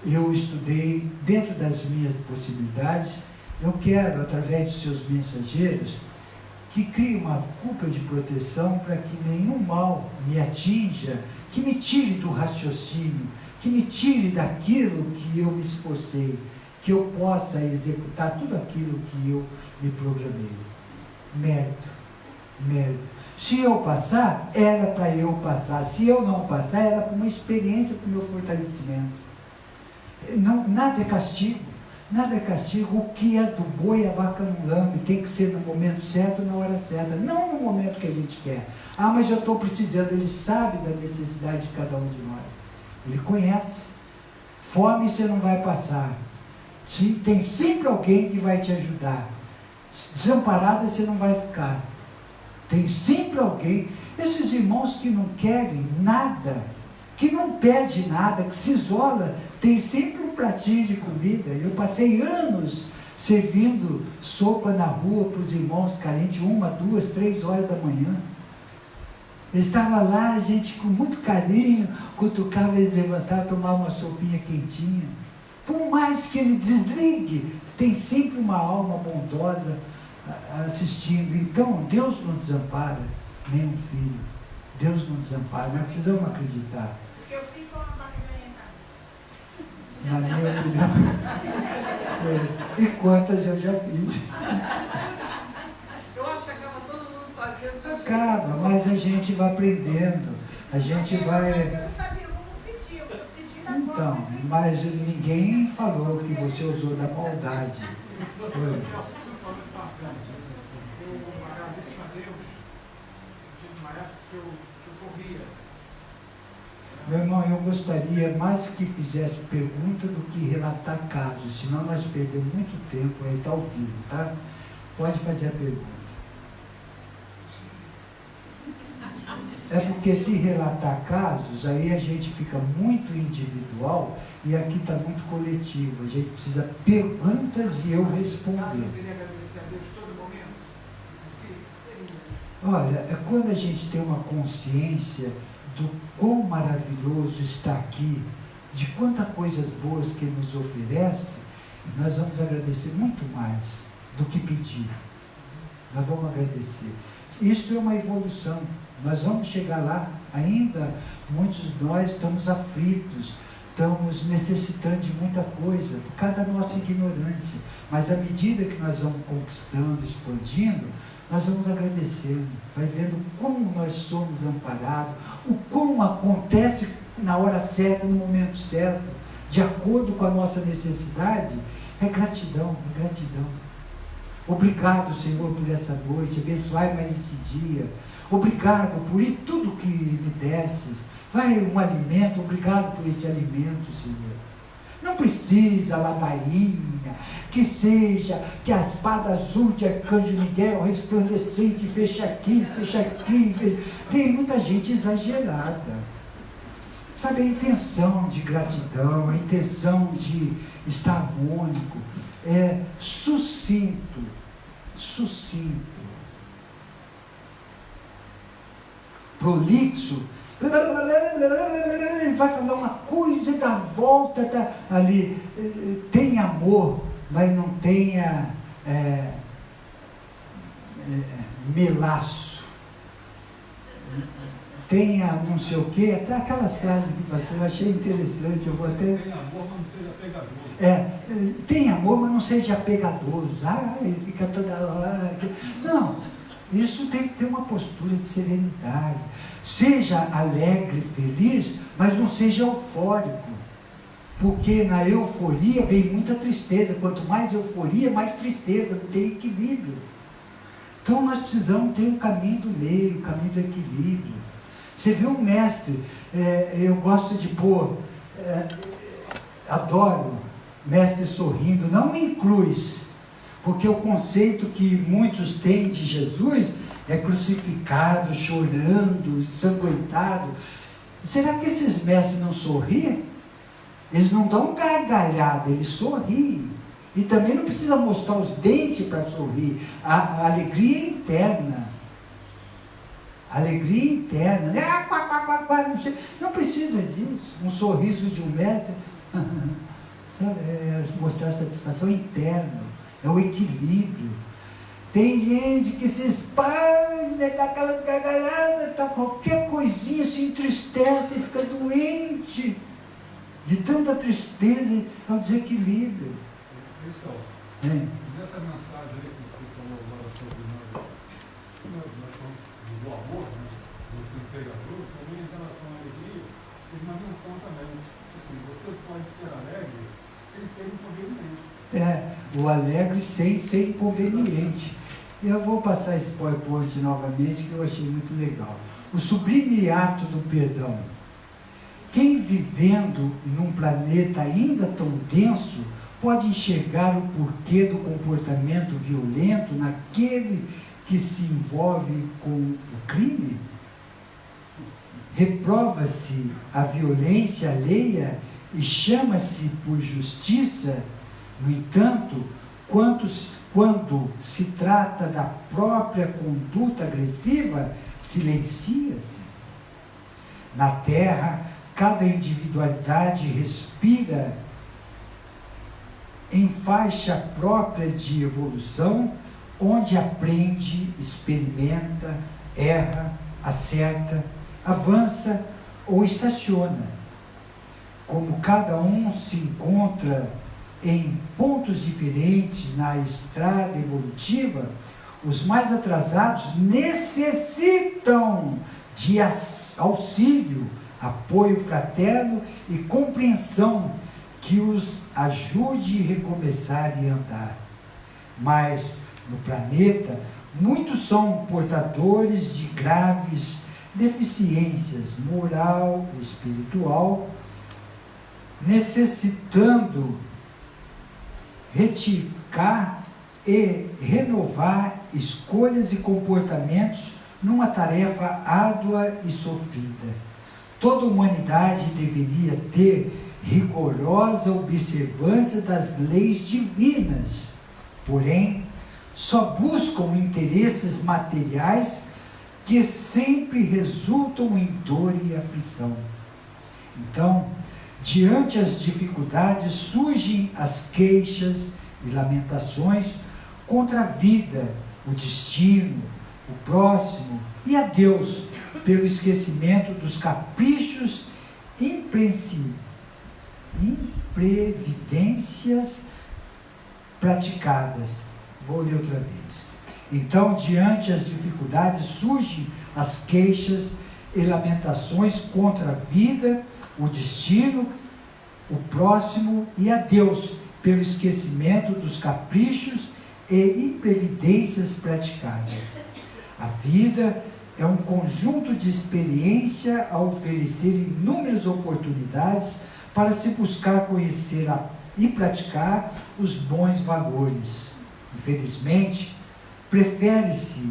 eu estudei dentro das minhas possibilidades, eu quero, através de seus mensageiros, que crie uma cúpula de proteção para que nenhum mal me atinja, que me tire do raciocínio, que me tire daquilo que eu me esforcei, que eu possa executar tudo aquilo que eu me programei. Mérito, mérito. Se eu passar, era para eu passar. Se eu não passar, era para uma experiência, para o meu fortalecimento. Não, nada é castigo. Nada é castigo. O que é do boi, a vaca no lambe. Tem que ser no momento certo, na hora certa. Não no momento que a gente quer. Ah, mas eu estou precisando. Ele sabe da necessidade de cada um de nós. Ele conhece. Fome você não vai passar. Tem sempre alguém que vai te ajudar. Desamparada você não vai ficar. Tem sempre alguém. Esses irmãos que não querem nada, que não pede nada, que se isola, tem sempre um pratinho de comida. Eu passei anos servindo sopa na rua para os irmãos carentes, 1, 2, 3 horas da manhã. Eu estava lá, a gente com muito carinho, cutucava eles, levantava, tomava uma sopinha quentinha. Por mais que ele desligue, tem sempre uma alma bondosa assistindo. Então, Deus não desampara nenhum filho. Deus não desampara. Nós precisamos acreditar. Porque eu fiz com uma barriga. Na minha opinião. E quantas eu já fiz. Eu acho que acaba todo mundo fazendo. Acaba, mas a gente vai aprendendo. A gente vai... Mas eu não sabia como pedir. Eu pedi da Então, forma que eu mas ninguém falou que você usou da maldade. Foi. Eu agradeço a Deus. Eu tive uma época que eu corria. Meu irmão, eu gostaria mais que fizesse pergunta do que relatar casos, senão nós perdemos muito tempo, aí está ao vivo, tá? Pode fazer a pergunta. É porque se relatar casos, aí a gente fica muito individual e aqui está muito coletivo. A gente precisa perguntas e eu responder. Seria agradecer a Deus todo momento? Seria. Olha, é quando a gente tem uma consciência do quão maravilhoso está aqui, de quantas coisas boas que Ele nos oferece, nós vamos agradecer muito mais do que pedir. Nós vamos agradecer. Isso é uma evolução. Nós vamos chegar lá. Ainda muitos de nós estamos aflitos, estamos necessitando de muita coisa, por causa da nossa ignorância. Mas à medida que nós vamos conquistando, expandindo, nós vamos agradecendo, vai vendo como nós somos amparados, o como acontece na hora certa, no momento certo, de acordo com a nossa necessidade. É gratidão, é gratidão. Obrigado, Senhor, por essa noite, abençoai mais esse dia. Obrigado por tudo que me desse. Vai um alimento, obrigado por esse alimento, Senhor. Não precisa ladainha, que seja, que a espada azul de Arcanjo Miguel, resplandecente, fecha aqui, Tem muita gente exagerada. Sabe, a intenção de gratidão, a intenção de estar harmônico, é sucinto. Prolixo, vai falar uma coisa e dá volta, tá ali. Tem amor, mas não tenha melaço. Tenha não sei o quê, até aquelas frases que passou, eu achei interessante, eu vou até... Tem amor, mas não seja pegadoso. Tem amor, mas não seja pegadoso. Ele fica toda hora... Não, isso tem que ter uma postura de serenidade. Seja alegre, feliz, mas não seja eufórico. Porque na euforia vem muita tristeza. Quanto mais euforia, mais tristeza, não tem equilíbrio. Então nós precisamos ter um caminho do meio, um caminho do equilíbrio. Você vê um mestre, eu gosto de pôr, adoro mestre sorrindo, não em cruz. Porque o conceito que muitos têm de Jesus é crucificado, chorando, ensanguentado. Será que esses mestres não sorriem? Eles não dão gargalhada, eles sorriem. E também não precisa mostrar os dentes para sorrir. A alegria é interna. Alegria interna. Não precisa disso. Um sorriso de um mestre é mostrar satisfação interna. É o equilíbrio. Tem gente que se espalha, dá aquelas gargalhadas, tá, qualquer coisinha se entristece e fica doente. De tanta tristeza, é um desequilíbrio. Pessoal, nessa mensagem aí que você falou agora sobre do amor, né, do seu empregador, também em relação à alegria, tem uma menção também. Assim, você pode ser alegre sem ser inconveniente. O alegre sem ser inconveniente. Eu vou passar esse PowerPoint novamente, que eu achei muito legal. O sublime ato do perdão. Quem vivendo num planeta ainda tão denso pode enxergar o porquê do comportamento violento naquele que se envolve com o crime? Reprova-se a violência alheia e chama-se por justiça. No entanto, quando se trata da própria conduta agressiva, silencia-se. Na Terra, cada individualidade respira em faixa própria de evolução, onde aprende, experimenta, erra, acerta, avança ou estaciona. Como cada um se encontra em pontos diferentes na estrada evolutiva, os mais atrasados necessitam de auxílio, apoio fraterno e compreensão que os ajude a recomeçar e andar. Mas, no planeta, muitos são portadores de graves deficiências moral e espiritual, necessitando retificar e renovar escolhas e comportamentos numa tarefa árdua e sofrida. Toda a humanidade deveria ter rigorosa observância das leis divinas, porém, só buscam interesses materiais que sempre resultam em dor e aflição. Então, diante as dificuldades, surgem as queixas e lamentações contra a vida, o destino, o próximo e a Deus, pelo esquecimento dos caprichos imprevidências praticadas. Vou ler outra vez. Então, diante as dificuldades, surgem as queixas e lamentações contra a vida, o destino, o próximo e a Deus, pelo esquecimento dos caprichos e imprevidências praticadas. A vida é um conjunto de experiência a oferecer inúmeras oportunidades para se buscar conhecer e praticar os bons valores. Infelizmente, prefere-se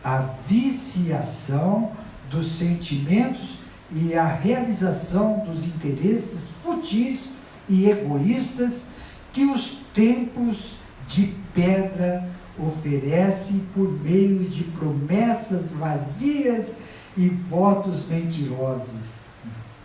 a viciação dos sentimentos e a realização dos interesses futis e egoístas que os templos de pedra oferecem por meio de promessas vazias e votos mentirosos.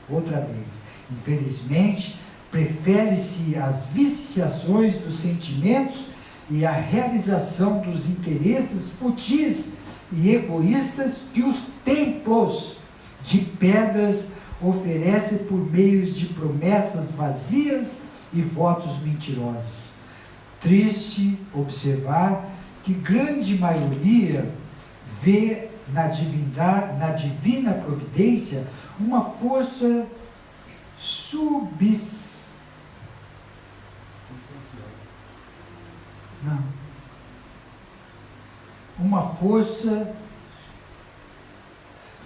Outra vez, infelizmente, prefere-se as viciações dos sentimentos e a realização dos interesses futis e egoístas que os templos de pedras oferecem por meio de promessas vazias e votos mentirosos. Triste observar que grande maioria vê na divina providência uma força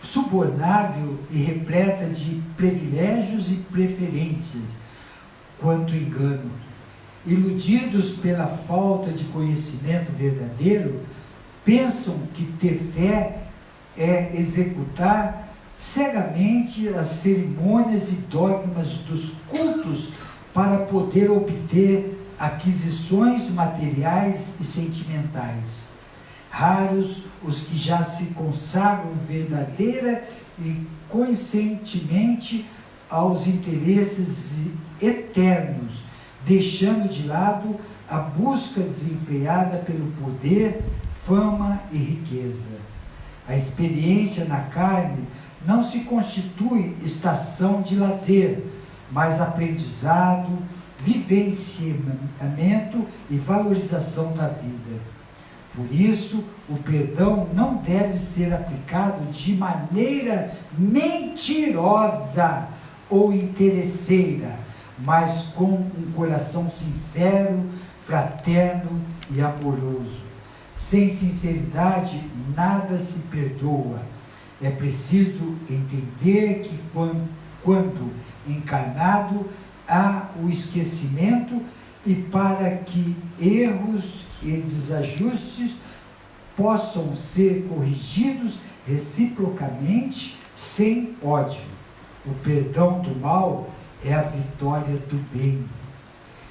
subornável e repleta de privilégios e preferências, quanto engano, iludidos pela falta de conhecimento verdadeiro, pensam que ter fé é executar cegamente as cerimônias e dogmas dos cultos para poder obter aquisições materiais e sentimentais. Raros os que já se consagram verdadeira e conscientemente aos interesses eternos, deixando de lado a busca desenfreada pelo poder, fama e riqueza. A experiência na carne não se constitui estação de lazer, mas aprendizado, vivenciamento e valorização da vida. Por isso, o perdão não deve ser aplicado de maneira mentirosa ou interesseira, mas com um coração sincero, fraterno e amoroso. Sem sinceridade, nada se perdoa. É preciso entender que quando encarnado, há o esquecimento, e para que erros e desajustes possam ser corrigidos reciprocamente sem ódio. O perdão do mal é a vitória do bem.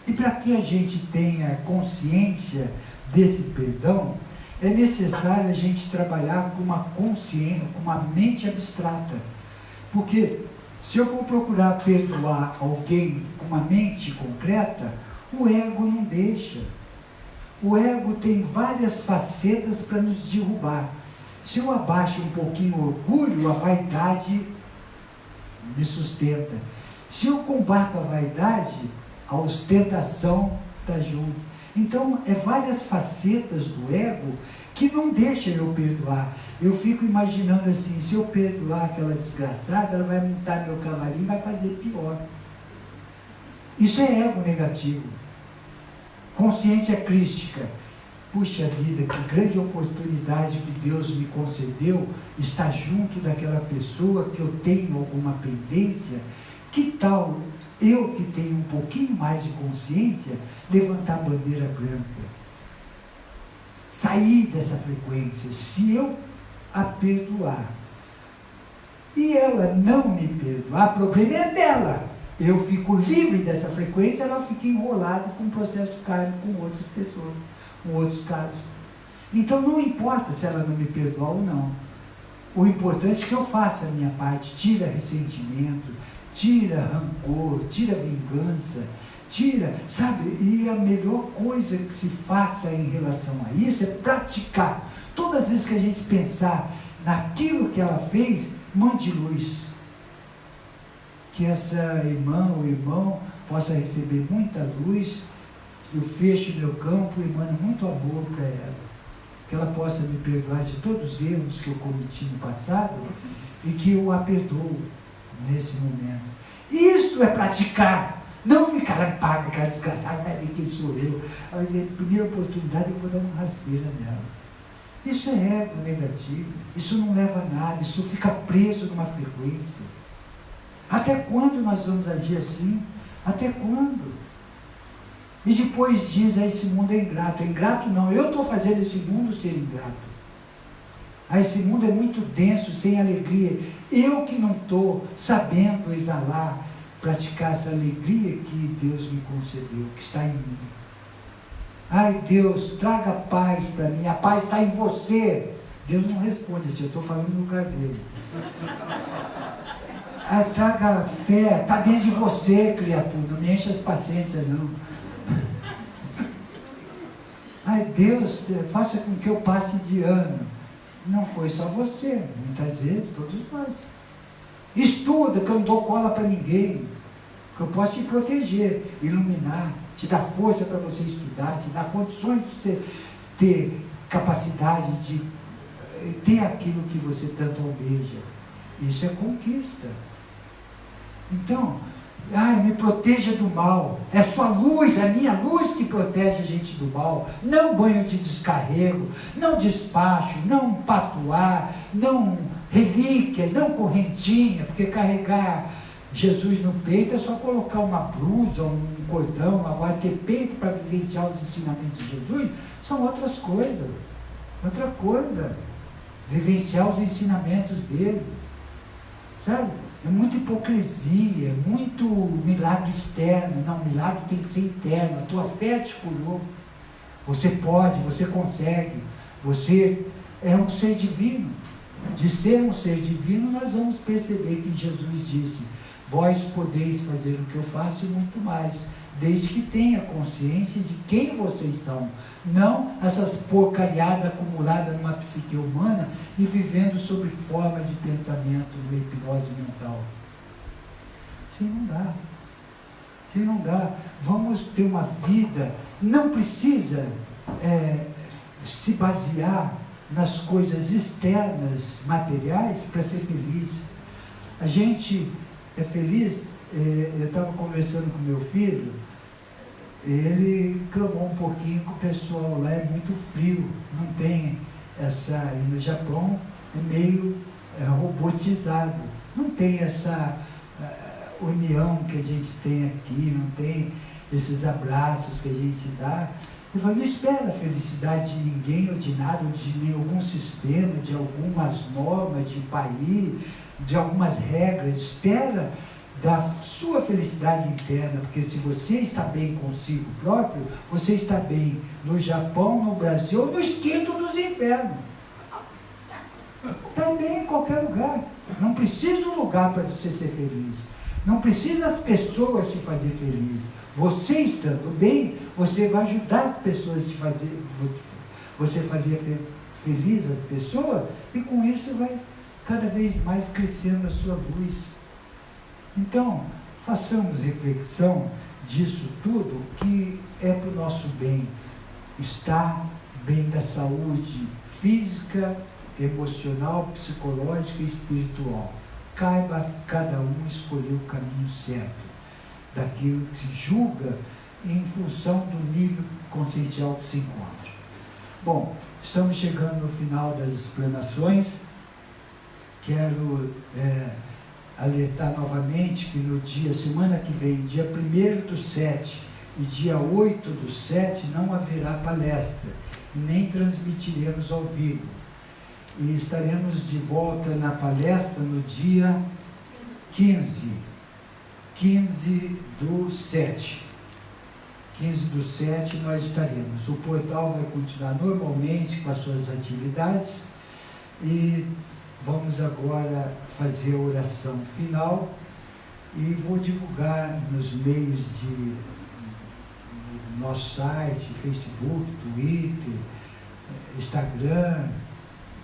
E para que a gente tenha consciência desse perdão, é necessário a gente trabalhar com uma consciência, com uma mente abstrata. Porque se eu for procurar perdoar alguém com uma mente concreta, o ego não deixa. O ego tem várias facetas para nos derrubar. Se eu abaixo um pouquinho o orgulho, a vaidade me sustenta. Se eu combato a vaidade, a ostentação está junto. Então, é várias facetas do ego que não deixam eu perdoar. Eu fico imaginando assim, se eu perdoar aquela desgraçada, ela vai montar meu cavalinho e vai fazer pior. Isso é ego negativo. Consciência crística. Puxa vida, que grande oportunidade que Deus me concedeu estar junto daquela pessoa que eu tenho alguma pendência. Que tal eu, que tenho um pouquinho mais de consciência, levantar a bandeira branca? Sair dessa frequência, se eu a perdoar. E ela não me perdoar, o problema é dela. Eu fico livre dessa frequência, ela fica enrolada com um processo kármico com outras pessoas, com outros casos. Então não importa se ela não me perdoar ou não. O importante é que eu faça a minha parte, tira ressentimento, tira rancor, tira vingança, tira, sabe? E a melhor coisa que se faça em relação a isso é praticar. Todas as vezes que a gente pensar naquilo que ela fez, mande luz. Que essa irmã ou irmão possa receber muita luz, que eu feche meu campo e mande muito amor para ela. Que ela possa me perdoar de todos os erros que eu cometi no passado e que eu a perdoo nesse momento. Isto é praticar. Não ficar paga, aquela desgraçada, vai ver quem sou eu. A primeira oportunidade eu vou dar uma rasteira nela. Isso é ego negativo. Isso não leva a nada. Isso fica preso numa frequência. Até quando nós vamos agir assim? Até quando? E depois diz, esse mundo é ingrato. É ingrato não, eu estou fazendo esse mundo ser ingrato. Esse mundo é muito denso, sem alegria. Eu que não estou sabendo exalar, praticar essa alegria que Deus me concedeu, que está em mim. Ai Deus, traga paz para mim, a paz está em você. Deus não responde assim, eu estou falando no lugar dele. Ai, traga fé, está dentro de você, criatura, não me enche as paciências não. Ai Deus, faça com que eu passe de ano. Não foi só você, muitas vezes, todos nós. Estuda, que eu não dou cola para ninguém, que eu posso te proteger, iluminar, te dar força para você estudar, te dar condições de você ter capacidade de ter aquilo que você tanto almeja. Isso é conquista. Então, me proteja do mal. É sua luz, a minha luz que protege a gente do mal. Não banho de descarrego, não despacho, não patuá, não relíquias, não correntinha, porque carregar Jesus no peito é só colocar uma blusa, um cordão. Agora ter peito para vivenciar os ensinamentos de Jesus são outras coisas. Outra coisa, vivenciar os ensinamentos dele. Sabe? É muita hipocrisia, muito milagre externo. Não, milagre tem que ser interno. A tua fé te curou. Você pode, você consegue. Você é um ser divino. De ser um ser divino, nós vamos perceber que Jesus disse: vós podeis fazer o que eu faço e muito mais, desde que tenha consciência de quem vocês são. Não essas porcariadas acumuladas numa psique humana e vivendo sob forma de pensamento, de hipnose mental. Assim não dá. Assim não dá. Vamos ter uma vida, não precisa se basear nas coisas externas, materiais, para ser feliz. A gente é feliz. Eu estava conversando com meu filho, ele clamou um pouquinho que o pessoal lá é muito frio, não tem essa, e no Japão é meio robotizado, não tem essa união que a gente tem aqui, não tem esses abraços que a gente dá. Eu falei: não espera a felicidade de ninguém ou de nada, ou de nenhum sistema, de algumas normas, de país, de algumas regras. Espera da sua felicidade interna, porque se você está bem consigo próprio, você está bem no Japão, no Brasil, ou nos quintos dos infernos. Está bem em qualquer lugar. Não precisa um lugar para você ser feliz. Não precisa as pessoas te fazer feliz. Você estando bem, você vai ajudar as pessoas a te fazer, você fazer feliz as pessoas, e com isso vai cada vez mais crescendo a sua luz. Então, façamos reflexão disso tudo, que é para o nosso bem, estar bem da saúde física, emocional, psicológica e espiritual. Caiba a cada um escolher o caminho certo, daquilo que se julga em função do nível consciencial que se encontra. Bom, estamos chegando no final das explanações. Quero alertar novamente que no semana que vem, dia 1º/7 e dia 8/7, não haverá palestra, nem transmitiremos ao vivo. E estaremos de volta na palestra no dia 15/7. 15/7 nós estaremos. O portal vai continuar normalmente com as suas atividades e vamos agora fazer a oração final e vou divulgar nos meios do nosso site, Facebook, Twitter, Instagram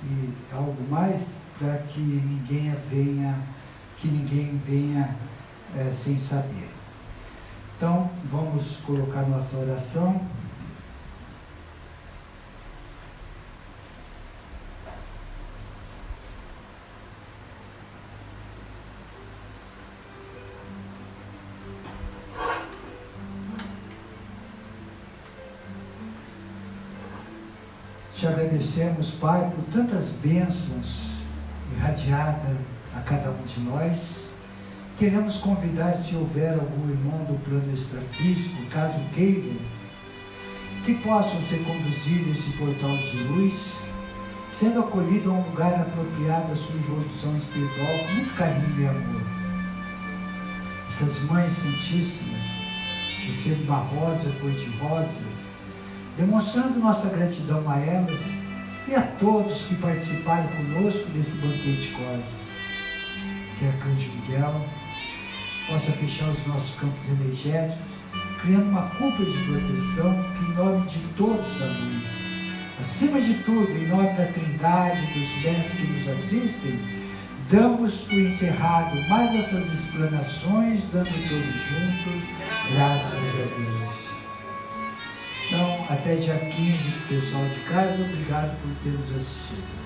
e algo mais, para que ninguém venha sem saber. Então, vamos colocar nossa oração. Te agradecemos, Pai, por tantas bênçãos irradiadas a cada um de nós. Queremos convidar, se houver algum irmão do plano extrafísico, caso queiram, que possam ser conduzidos a esse portal de luz, sendo acolhido a um lugar apropriado à sua evolução espiritual, com muito carinho e amor. Essas mães santíssimas, de ser barrosa, cor-de-rosa, demonstrando nossa gratidão a elas e a todos que participaram conosco desse banquete cósmico. Que Arcanjo Miguel possa fechar os nossos campos energéticos, criando uma cúpula de proteção que, em nome de todos da luz, acima de tudo, em nome da Trindade, dos mestres que nos assistem, damos por encerrado mais essas explanações, dando todos juntos, graças a Deus. Então, até dia 15, pessoal de casa, obrigado por ter nos assistido.